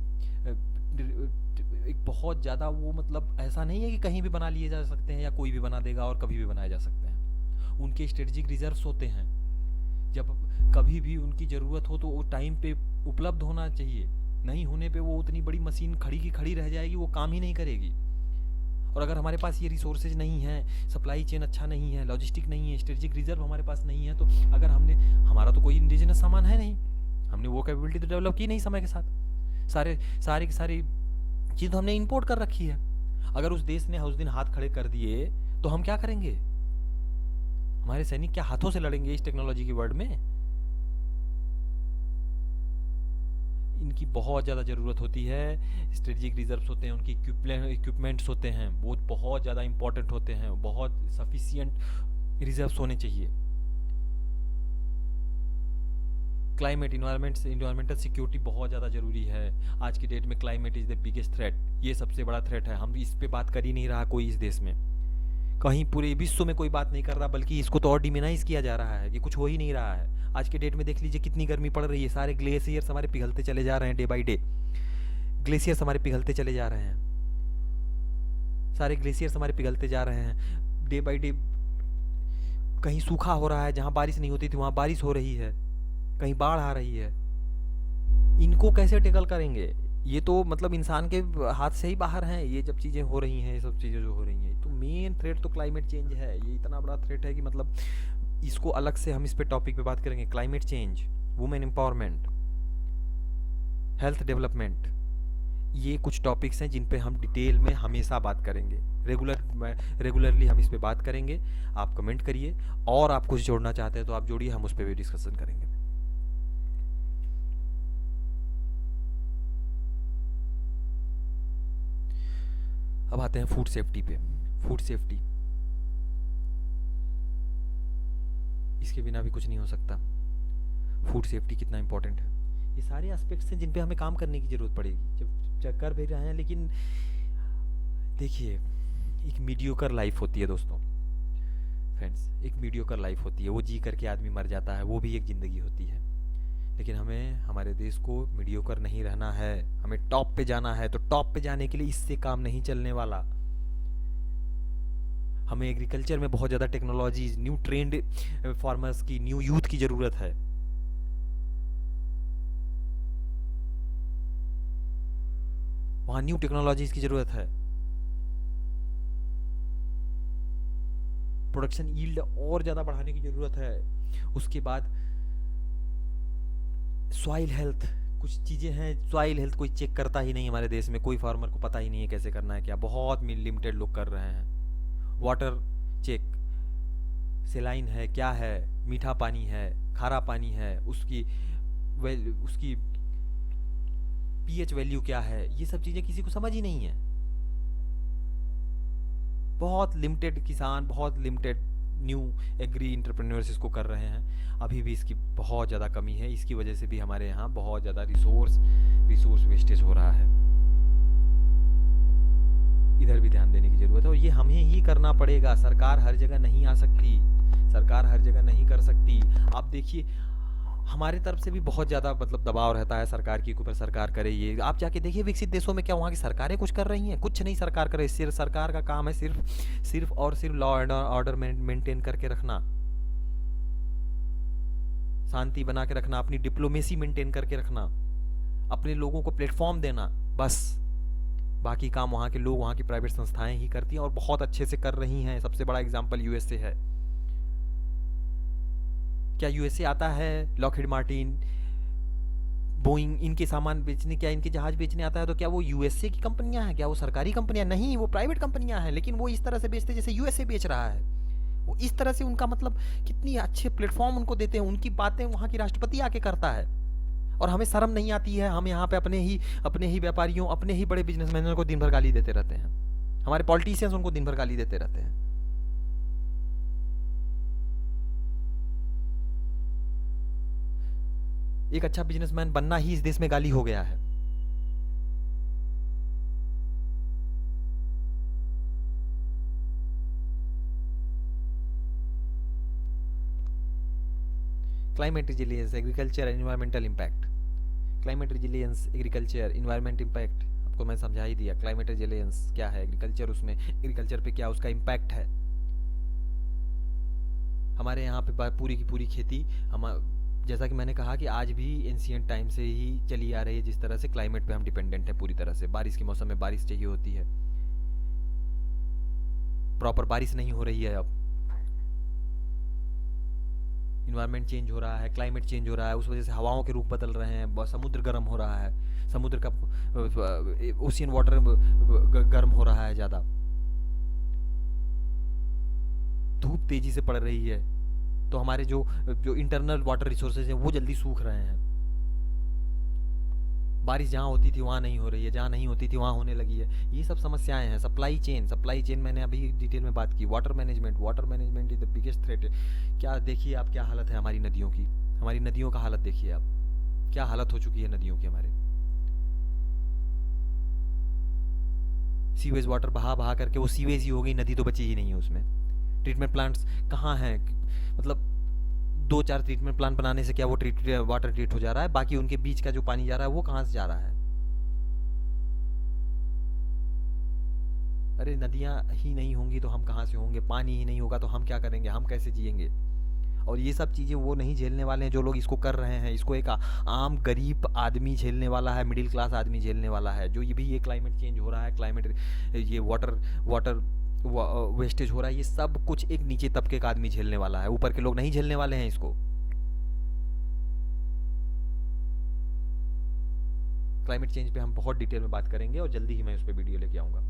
एक बहुत ज़्यादा, वो मतलब ऐसा नहीं है कि कहीं भी बना लिए जा सकते हैं या कोई भी बना देगा और कभी भी बनाए जा सकते हैं। उनके स्ट्रेटेजिक रिजर्व्स होते हैं, जब कभी भी उनकी ज़रूरत हो तो वो टाइम पे उपलब्ध होना चाहिए। नहीं होने पे वो उतनी बड़ी मशीन खड़ी की खड़ी रह जाएगी, वो काम ही नहीं करेगी। और अगर हमारे पास ये रिसोर्सेज नहीं है, सप्लाई चेन अच्छा नहीं है, लॉजिस्टिक नहीं है, स्ट्रेटेजिक रिजर्व हमारे पास नहीं है, तो अगर हमारा तो कोई इंडिजिनस सामान है नहीं, हमने वो कैपेबिलिटी तो डेवलप की नहीं समय के साथ। सारी की सारी चीज़ तो हमने इंपोर्ट कर रखी है। अगर उस देश ने उस दिन हाथ खड़े कर दिए तो हम क्या करेंगे? हमारे सैनिक क्या हाथों से लड़ेंगे इस टेक्नोलॉजी की वर्ल्ड में? इनकी बहुत ज़्यादा ज़रूरत होती है। स्ट्रेटेजिक रिजर्व्स होते हैं, उनकी इक्विपमेंट्स होते हैं, वो बहुत ज़्यादा इंपॉर्टेंट होते हैं। बहुत सफिशिएंट रिजर्व्स होने चाहिए। क्लाइमेट इन्वायरमेंटल सिक्योरिटी बहुत ज़्यादा ज़रूरी है। आज की डेट में climate is the biggest threat, ये सबसे बड़ा थ्रेट है। हम इस पे बात कर ही नहीं रहा कोई इस देश में, कहीं पूरे विश्व में कोई बात नहीं कर रहा, बल्कि इसको तो और डिमिनाइज किया जा रहा है कि कुछ हो ही नहीं रहा है। आज के डेट में देख लीजिए कितनी गर्मी पड़ रही है, सारे ग्लेशियर्स हमारे पिघलते चले जा रहे हैं, डे बाई डे ग्लेशियर्स हमारे पिघलते चले जा रहे हैं, सारे ग्लेशियर्स हमारे पिघलते जा रहे हैं डे बाई डे। कहीं सूखा हो रहा है, जहाँ बारिश नहीं होती थी वहाँ बारिश हो रही है, कहीं बाढ़ आ रही है। इनको कैसे टेकल करेंगे? ये तो मतलब इंसान के हाथ से ही बाहर हैं ये जब चीज़ें हो रही हैं, ये सब चीज़ें जो हो रही हैं। तो मेन थ्रेट तो क्लाइमेट चेंज है, ये इतना बड़ा थ्रेट है कि मतलब इसको अलग से हम इस पे टॉपिक पे बात करेंगे। Climate change, women empowerment, health development, ये कुछ टॉपिक्स हैं जिन पे हम डिटेल में हमेशा बात करेंगे। रेगुलरली हम इस पे बात करेंगे। आप कमेंट करिए, और आप कुछ जोड़ना चाहते हैं तो आप जोड़िए, हम उस पर भी डिस्कशन करेंगे। अब आते हैं फूड सेफ्टी पे। फूड सेफ्टी, इसके बिना भी कुछ नहीं हो सकता। फूड सेफ्टी कितना इंपॉर्टेंट है, ये सारे एस्पेक्ट्स हैं जिन पे हमें काम करने की ज़रूरत पड़ेगी। जब कर भी रहे हैं, लेकिन देखिए एक मीडियोकर लाइफ होती है दोस्तों, फ्रेंड्स, एक मीडियोकर लाइफ होती है। वो जी करके आदमी मर जाता है, वो भी एक ज़िंदगी होती है। लेकिन हमें हमारे देश को मीडियोकर नहीं रहना है, हमें टॉप पे जाना है। तो टॉप पे जाने के लिए इससे काम नहीं चलने वाला। हमें एग्रीकल्चर में बहुत ज़्यादा टेक्नोलॉजीज, न्यू ट्रेंड फार्मर्स की, न्यू यूथ की ज़रूरत है। वहाँ न्यू टेक्नोलॉजीज की ज़रूरत है। प्रोडक्शन यील्ड और ज़्यादा बढ़ाने की ज़रूरत है। उसके बाद सॉइल हेल्थ, कुछ चीज़ें हैं सॉइल हेल्थ कोई चेक करता ही नहीं हमारे देश में, कोई फार्मर को पता ही नहीं है कैसे करना है क्या, बहुत लिमिटेड लोग कर रहे हैं। वाटर चेक, सेलाइन है क्या है, मीठा पानी है, खारा पानी है, उसकी पीएच वैल्यू क्या है, ये सब चीज़ें किसी को समझ ही नहीं है। बहुत लिमिटेड किसान, बहुत लिमिटेड न्यू एग्री एंटरप्रेन्योर्स इसको कर रहे हैं। अभी भी इसकी बहुत ज़्यादा कमी है। इसकी वजह से भी हमारे यहाँ बहुत ज़्यादा रिसोर्स वेस्टेज हो रहा है। इधर भी ध्यान देने की ज़रूरत है, और ये हमें ही करना पड़ेगा। सरकार हर जगह नहीं आ सकती, सरकार हर जगह नहीं कर सकती। आप देखिए हमारे तरफ से भी बहुत ज़्यादा मतलब दबाव रहता है सरकार के ऊपर, सरकार करे ये। आप जाके देखिए विकसित देशों में क्या वहाँ की सरकारें कुछ कर रही हैं? कुछ नहीं सरकार करे। सिर्फ सरकार का काम है सिर्फ और सिर्फ लॉ एंड ऑर्डर मेंटेन करके रखना, शांति बना के रखना, अपनी डिप्लोमेसी मेंटेन करके रखना, अपने लोगों को प्लेटफॉर्म देना, बस। बाकी काम वहाँ के लोग, वहाँ की प्राइवेट संस्थाएं ही करती हैं, और बहुत अच्छे से कर रही हैं। सबसे बड़ा एग्जाम्पल यूएसए है। क्या यूएसए आता है लॉकहीड मार्टिन, बोइंग, इनके सामान बेचने, क्या इनके जहाज बेचने आता है? तो क्या वो यूएसए की कंपनियां हैं? क्या वो सरकारी कंपनियां? नहीं, वो प्राइवेट कंपनियां हैं। लेकिन वो इस तरह से बेचते जैसे यूएसए बेच रहा है। वो इस तरह से, उनका मतलब कितनी अच्छे प्लेटफॉर्म उनको देते हैं, उनकी बातें वहाँ की राष्ट्रपति आके करता है, और हमें शर्म नहीं आती है। हम यहाँ पे अपने ही व्यापारियों, अपने ही बड़े बिजनेसमैनों को दिन भर गाली देते रहते हैं। हमारे पॉलिटिशियंस उनको दिन भर गाली देते रहते हैं। एक अच्छा बिजनेसमैन बनना ही इस देश में गाली हो गया है। Climate resilience, agriculture and environmental impact. Climate resilience, agriculture, environment impact, आपको मैं समझा ही दिया। क्लाइमेट रिजिलियंस क्या है, एग्रीकल्चर, उसमें एग्रीकल्चर पे क्या उसका इम्पैक्ट है। हमारे यहाँ पे पूरी की पूरी खेती, हम जैसा कि मैंने कहा कि आज भी एंशिएंट टाइम से ही चली आ रही है। जिस तरह से क्लाइमेट पे हम डिपेंडेंट हैं पूरी तरह से। बारिश के मौसम में बारिश चाहिए होती है, प्रॉपर बारिश नहीं हो रही है। अब इन्वायरमेंट चेंज हो रहा है, क्लाइमेट चेंज हो रहा है, उस वजह से हवाओं के रूप बदल रहे हैं, समुद्र गर्म हो रहा है, समुद्र का ओशियन वाटर गर्म हो रहा है ज़्यादा, धूप तेजी से पड़ रही है। तो हमारे जो इंटरनल वाटर रिसोर्सेज हैं वो जल्दी सूख रहे हैं। बारिश जहाँ होती थी वहाँ नहीं हो रही है, जहाँ नहीं होती थी वहाँ होने लगी है। ये सब समस्याएं हैं। सप्लाई चेन मैंने अभी डिटेल में बात की। Water management is the biggest threat. क्या देखिए आप, क्या हालत है हमारी नदियों की, हमारी नदियों का हालत देखिए आप, क्या हालत हो चुकी है नदियों की हमारे। सीवेज वाटर बहा बहा करके वो सीवेज ही हो गई, नदी तो बची ही नहीं है उसमें। ट्रीटमेंट प्लांट्स कहाँ हैं? मतलब 2-4 ट्रीटमेंट प्लांट बनाने से क्या वो वाटर ट्रीट हो जा रहा है? बाकी उनके बीच का जो पानी जा रहा है वो कहाँ से जा रहा है? अरे नदियां ही नहीं होंगी तो हम कहाँ से होंगे? पानी ही नहीं होगा तो हम क्या करेंगे? हम कैसे जिएंगे? और ये सब चीज़ें वो नहीं झेलने वाले हैं जो लोग इसको कर रहे हैं। इसको एक आम गरीब आदमी झेलने वाला है, मिडिल क्लास आदमी झेलने वाला है। जो ये क्लाइमेट चेंज हो रहा है, क्लाइमेट ये वाटर वेस्टेज हो रहा है, ये सब कुछ एक नीचे तबके का आदमी झेलने वाला है, ऊपर के लोग नहीं झेलने वाले हैं इसको। क्लाइमेट चेंज पे हम बहुत डिटेल में बात करेंगे और जल्दी ही मैं उस पर वीडियो लेके आऊँगा।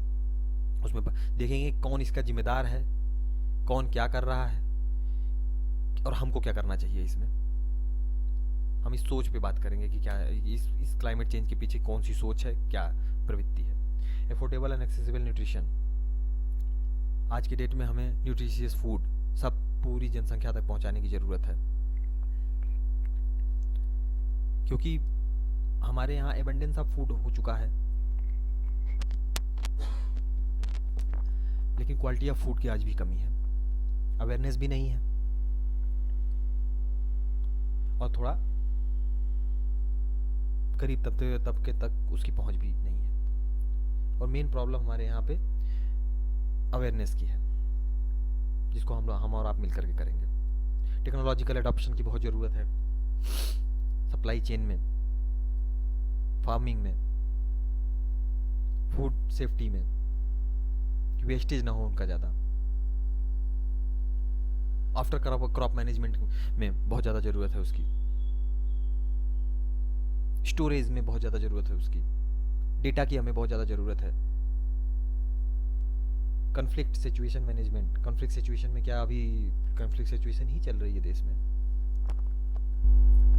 उसमें देखेंगे कौन इसका जिम्मेदार है, कौन क्या कर रहा है और हमको क्या करना चाहिए इसमें। हम इस सोच पे बात करेंगे कि क्या इस क्लाइमेट चेंज के पीछे कौन सी सोच है, क्या प्रवृत्ति है। एफोर्डेबल एंड एक्सेसिबल न्यूट्रिशन, आज की डेट में हमें न्यूट्रिशियस फूड सब पूरी जनसंख्या तक पहुंचाने की ज़रूरत है, क्योंकि हमारे यहाँ एबंडेंस ऑफ फूड हो चुका है, लेकिन क्वालिटी ऑफ फूड की आज भी कमी है, अवेयरनेस भी नहीं है और थोड़ा गरीब तबके तक उसकी पहुंच भी नहीं है। और मेन प्रॉब्लम हमारे यहाँ पे अवेयरनेस की है, जिसको हम और आप मिलकर के करेंगे। टेक्नोलॉजिकल एडॉप्शन की बहुत ज़रूरत है, सप्लाई चेन में, फार्मिंग में, फूड सेफ्टी में, वेस्टेज ना हो उनका ज़्यादा। आफ्टर क्रॉप मैनेजमेंट में बहुत ज़्यादा ज़रूरत है उसकी, स्टोरेज में बहुत ज़्यादा ज़रूरत है उसकी, डेटा की हमें बहुत ज़्यादा ज़रूरत है। Conflict situation management, conflict situation में क्या अभी कॉन्फ्लिक्ट सिचुएशन ही चल रही है देश में।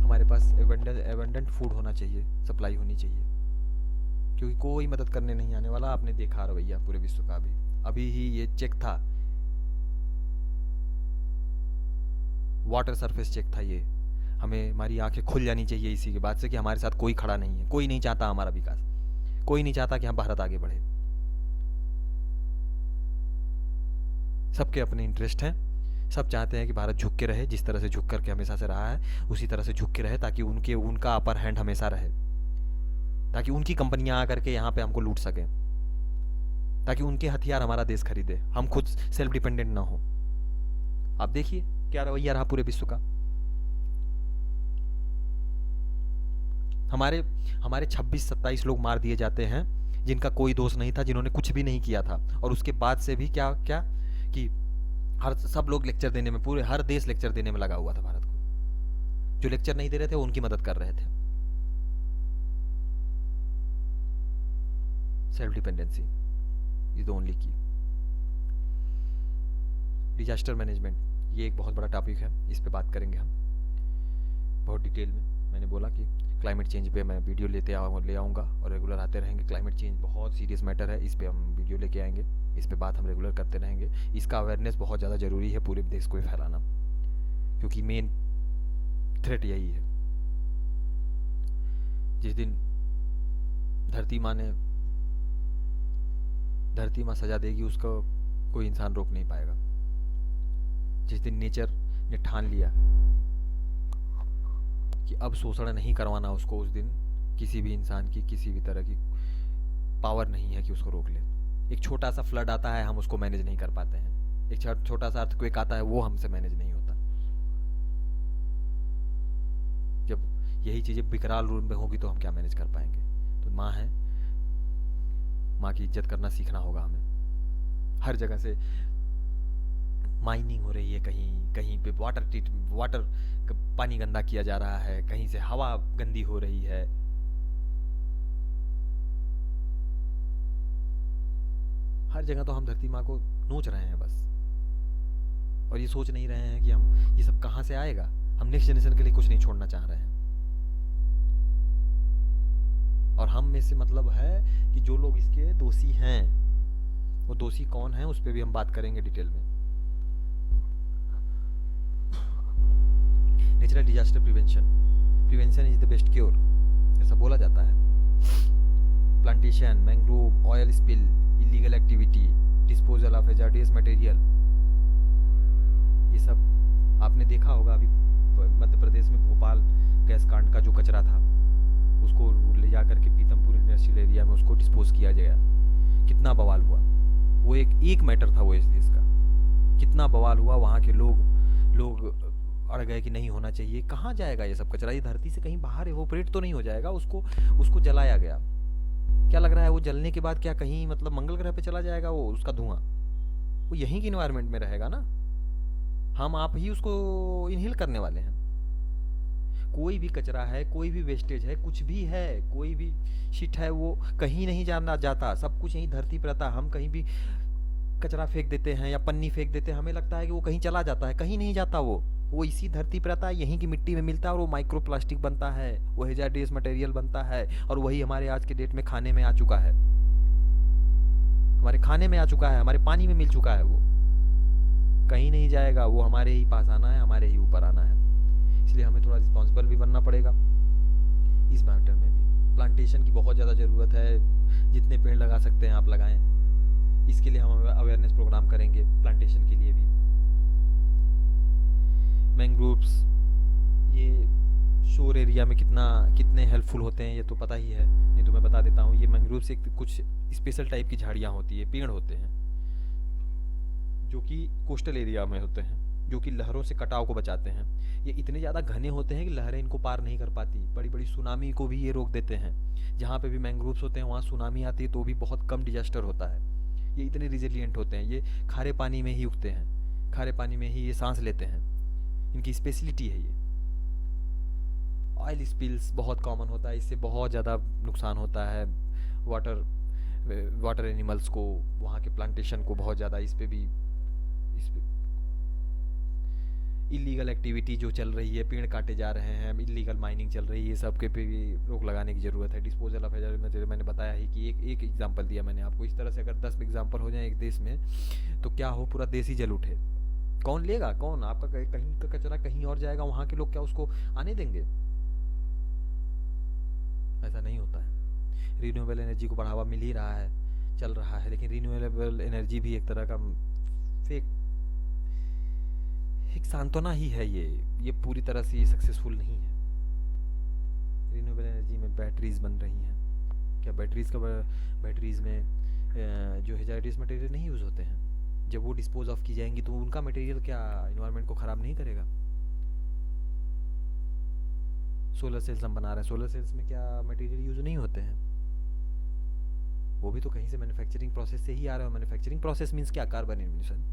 हमारे पास एबंडेंट फूड होना चाहिए, सप्लाई होनी चाहिए, क्योंकि कोई मदद करने नहीं आने वाला। आपने देखा रवैया पूरे विश्व का, अभी ही ये चेक था, वाटर सरफेस चेक था ये। हमें हमारी आंखें खुल जानी चाहिए इसी के बाद से कि हमारे साथ कोई खड़ा नहीं है, कोई नहीं चाहता हमारा विकास, कोई नहीं चाहता कि हम भारत आगे बढ़े। सबके अपने इंटरेस्ट हैं, सब चाहते हैं कि भारत झुक के रहे, जिस तरह से झुक करके हमेशा से रहा है उसी तरह से झुक के रहे, ताकि उनका अपर हैंड हमेशा रहे, ताकि उनकी कंपनियां आकर के यहाँ पे हमको लूट सकें, ताकि उनके हथियार हमारा देश खरीदे, हम खुद सेल्फ डिपेंडेंट ना हो। आप देखिए क्या रवैया रहा पूरे विश्व का। हमारे 26-27 लोग मार दिए जाते हैं जिनका कोई दोष नहीं था, जिन्होंने कुछ भी नहीं किया था, और उसके बाद से भी क्या कि सब लोग लेक्चर देने में, पूरे हर देश लेक्चर देने में लगा हुआ था भारत को। जो लेक्चर नहीं दे रहे थे वो उनकी मदद कर रहे थे। Self dependency is the only की। डिजास्टर मैनेजमेंट, ये एक बहुत बड़ा टॉपिक है, इस पे बात करेंगे हम बहुत डिटेल में। मैंने बोला कि क्लाइमेट चेंज पे मैं वीडियो ले आऊँगा और रेगुलर आते रहेंगे। क्लाइमेट चेंज बहुत सीरियस मैटर है, इस पे हम वीडियो लेके आएंगे, इस पे बात हम रेगुलर करते रहेंगे। इसका अवेयरनेस बहुत ज़्यादा ज़रूरी है पूरे देश को फैलाना, क्योंकि मेन थ्रेट यही है। जिस दिन धरती माँ सजा देगी, उसको कोई इंसान रोक नहीं पाएगा। जिस दिन नेचर ने ठान लिया कि अब शोषण नहीं करवाना उसको, उस दिन किसी भी इंसान की किसी भी तरह की पावर नहीं है कि उसको रोक ले। एक छोटा सा फ्लड आता है, हम उसको मैनेज नहीं कर पाते हैं। एक छोटा सा अर्थक्वेक आता है, वो हमसे मैनेज नहीं होता। जब यही चीजें विकराल रूप में होगी तो हम क्या मैनेज कर पाएंगे। तो माँ है, माँ की इज्जत करना सीखना होगा हमें। हर जगह से माइनिंग हो रही है, कहीं पे वाटर पानी गंदा किया जा रहा है, कहीं से हवा गंदी हो रही है। हर जगह तो हम धरती माँ को नोच रहे हैं बस, और ये सोच नहीं रहे हैं कि हम ये सब कहाँ से आएगा। हम नेक्स्ट जनरेशन के लिए कुछ नहीं छोड़ना चाह रहे हैं। और हम में से मतलब है कि जो लोग इसके दोषी हैं, वो दोषी कौन है, उस पर भी हम बात करेंगे डिटेल में। Natural disaster prevention is the best cure, ऐसा बोला जाता है। Plantation, mangrove, oil spill, illegal activity, disposal of hazardous material, ये सब आपने देखा होगा। अभी मध्य प्रदेश में भोपाल गैस कांड का जो कचरा था उसको ले जा करके पीतमपुर इंडस्ट्रियल एरिया में उसको डिस्पोज किया गया, कितना बवाल हुआ। वो एक मैटर था वो इस देश का, कितना बवाल हुआ। वहाँ के लोग अड़ गए कि नहीं होना चाहिए। कहाँ जाएगा ये सब कचरा, ये धरती से कहीं बाहर एवोपरेट तो नहीं हो जाएगा। उसको जलाया गया। क्या लग रहा है वो जलने के बाद क्या कहीं मतलब मंगल ग्रह पे चला जाएगा वो उसका धुआं? वो यहीं की इन्वायरमेंट में रहेगा ना, हम आप ही उसको इनहेल करने वाले हैं। कोई भी कचरा है, कोई भी वेस्टेज है, कुछ भी है, कोई भी शिट है, वो कहीं नहीं जाना जाता, सब कुछ यहीं धरती पर आता। हम कहीं भी कचरा फेंक देते हैं या पन्नी फेंक देते हैं, हमें लगता है कि वो कहीं चला जाता है, कहीं नहीं जाता। वो इसी धरती पर आता है, यहीं की मिट्टी में मिलता है और वो माइक्रो प्लास्टिक बनता है, वो हैजार्डियस मटेरियल बनता है और वही हमारे आज के डेट में खाने में आ चुका है, हमारे खाने में आ चुका है, हमारे पानी में मिल चुका है। वो कहीं नहीं जाएगा, वो हमारे ही पास आना है, हमारे ही ऊपर आना है। इसलिए हमें थोड़ा रिस्पॉन्सिबल भी बनना पड़ेगा इस मैटर में भी। प्लांटेशन की बहुत ज़्यादा ज़रूरत है, जितने पेड़ लगा सकते हैं आप लगाएं। इसके लिए हम अवेयरनेस प्रोग्राम करेंगे प्लांटेशन के लिए भी। मैंग्रोव्स ये शोर एरिया में कितने हेल्पफुल होते हैं ये तो पता ही है, नहीं तो मैं बता देता हूँ। ये मैंग्रोव्स एक कुछ स्पेशल टाइप की झाड़ियाँ होती है, पेड़ होते हैं जो कि कोस्टल एरिया में होते हैं, जो कि लहरों से कटाव को बचाते हैं। ये इतने ज़्यादा घने होते हैं कि लहरें इनको पार नहीं कर पाती, बड़ी बड़ी सुनामी को भी ये रोक देते हैं। जहाँ पे भी मैंग्रोव्स होते हैं वहाँ सुनामी आती है तो भी बहुत कम डिजास्टर होता है। ये इतने रिजिलियंट होते हैं, ये खारे पानी में ही उगते हैं, खारे पानी में ही ये सांस लेते हैं, इनकी स्पेशलिटी है ये। ऑयल स्पिल्स बहुत कॉमन होता है, इससे बहुत ज़्यादा नुकसान होता है वाटर एनिमल्स को, वहाँ के प्लांटेशन को बहुत ज़्यादा। इस पे इलीगल एक्टिविटी जो चल रही है, पेड़ काटे जा रहे हैं, इलीगल माइनिंग चल रही है, सब के पे भी रोक लगाने की ज़रूरत है। डिस्पोजल ऑफ हैजार्डियस मटेरियल मैंने बताया ही कि एक एग्जांपल दिया मैंने आपको। इस तरह से अगर 10 एग्जांपल हो जाए एक देश में तो क्या हो, पूरा देश ही जल उठे। कौन लेगा, कौन? आपका कहीं का कचरा कहीं और जाएगा, वहाँ के लोग क्या उसको आने देंगे? ऐसा नहीं होता है। रिन्यूएबल एनर्जी को बढ़ावा मिल ही रहा है, चल रहा है, लेकिन रिन्यूएबल एनर्जी भी एक तरह का फेक एक सांत्वना ही है। ये पूरी तरह से ये सक्सेसफुल नहीं है। रिन्यूएबल एनर्जी में बैटरीज बन रही हैं, क्या बैटरीज में जो हैजार्डियस मटेरियल नहीं यूज़ होते हैं, जब वो डिस्पोज ऑफ की जाएंगी तो उनका मटेरियल क्या इन्वायरमेंट को ख़राब नहीं करेगा? सोलर सेल्स हम बना रहे हैं, सोलर सेल्स में क्या मटेरियल यूज़ नहीं होते हैं? वो भी तो कहीं से मैन्युफैक्चरिंग प्रोसेस से ही आ रहा है। मैन्युफैक्चरिंग प्रोसेस मीन्स क्या? Carbon emission.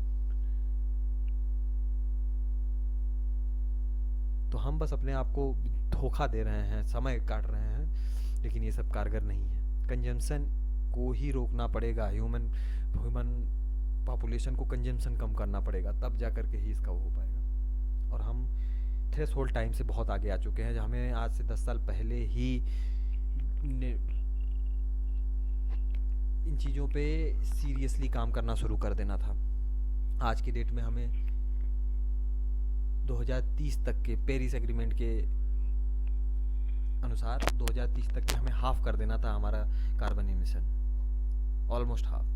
तो हम बस अपने आप को धोखा दे रहे हैं, समय काट रहे हैं, लेकिन ये सब कारगर नहीं है। कंजम्पशन को ही रोकना पड़ेगा, ह्यूमन पॉपुलेशन को कंजम्पशन कम करना पड़ेगा, तब जा कर के ही इसका वो हो पाएगा। और हम थ्रेशोल्ड टाइम से बहुत आगे आ चुके हैं। हमें आज से 10 साल पहले ही इन चीज़ों पे सीरियसली काम करना शुरू कर देना था। आज की डेट में हमें 2030 तक के पेरिस एग्रीमेंट के अनुसार 2030 तक के हमें हाफ कर देना था हमारा कार्बन एमिशन, ऑलमोस्ट हाफ।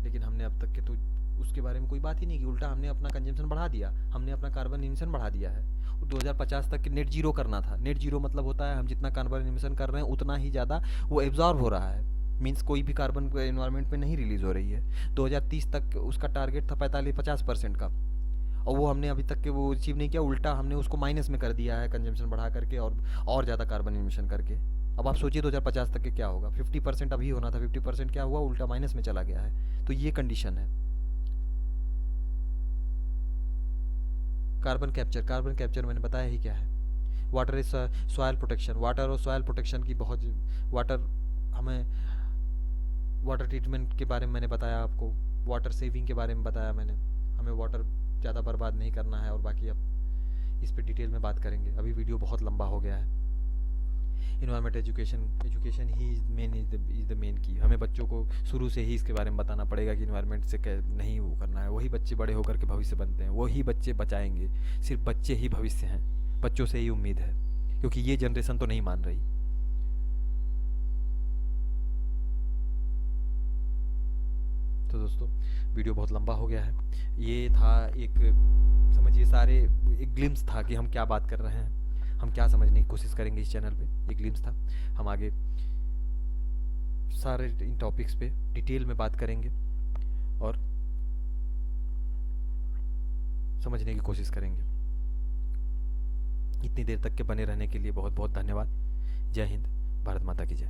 लेकिन हमने अब तक के तो उसके बारे में कोई बात ही नहीं की, उल्टा हमने अपना कंजम्पशन बढ़ा दिया, हमने अपना कार्बन एमिशन बढ़ा दिया है। 2050 तक नेट जीरो करना था। नेट जीरो मतलब होता है हम जितना कार्बन एमिशन कर रहे हैं उतना ही ज़्यादा वो एब्जॉर्ब हो रहा है, मीन्स कोई भी कार्बन एनवायरनमेंट में नहीं रिलीज हो रही है। 2030 तक उसका टारगेट था 45-50% का, और वो हमने अभी तक के वो अचीव नहीं किया, उल्टा हमने उसको माइनस में कर दिया है कंजम्पशन बढ़ा करके और ज़्यादा कार्बन एमिशन करके। अब आप सोचिए 2050 तक के क्या होगा। 50% अभी होना था, 50% क्या हुआ, उल्टा माइनस में चला गया है। तो ये कंडीशन है। कार्बन कैप्चर मैंने बताया ही क्या है। Water is soil protection, water और सॉयल प्रोटेक्शन की बहुत हमें वाटर ट्रीटमेंट के बारे में मैंने बताया आपको, वाटर सेविंग के बारे में बताया मैंने। हमें वाटर ज़्यादा बर्बाद नहीं करना है, और बाकी अब इस पे डिटेल में बात करेंगे, अभी वीडियो बहुत लंबा हो गया है। Environment education he is the main की। हमें बच्चों को शुरू से ही इसके बारे में बताना पड़ेगा कि इन्वायरमेंट से नहीं वो करना है। वही बच्चे बड़े होकर के भविष्य बनते हैं, वही बच्चे बचाएंगे। सिर्फ बच्चे ही भविष्य हैं, बच्चों से ही उम्मीद है, क्योंकि ये जनरेशन तो नहीं मान रही। तो दोस्तों वीडियो बहुत लंबा हो गया है। ये था एक, समझिए सारे एक ग्लिम्स था कि हम क्या बात कर रहे हैं, हम क्या समझने की कोशिश करेंगे इस चैनल पे। एक ग्लिम्स था, हम आगे सारे इन टॉपिक्स पे डिटेल में बात करेंगे और समझने की कोशिश करेंगे। इतनी देर तक के बने रहने के लिए बहुत बहुत धन्यवाद। जय हिंद, भारत माता की जय।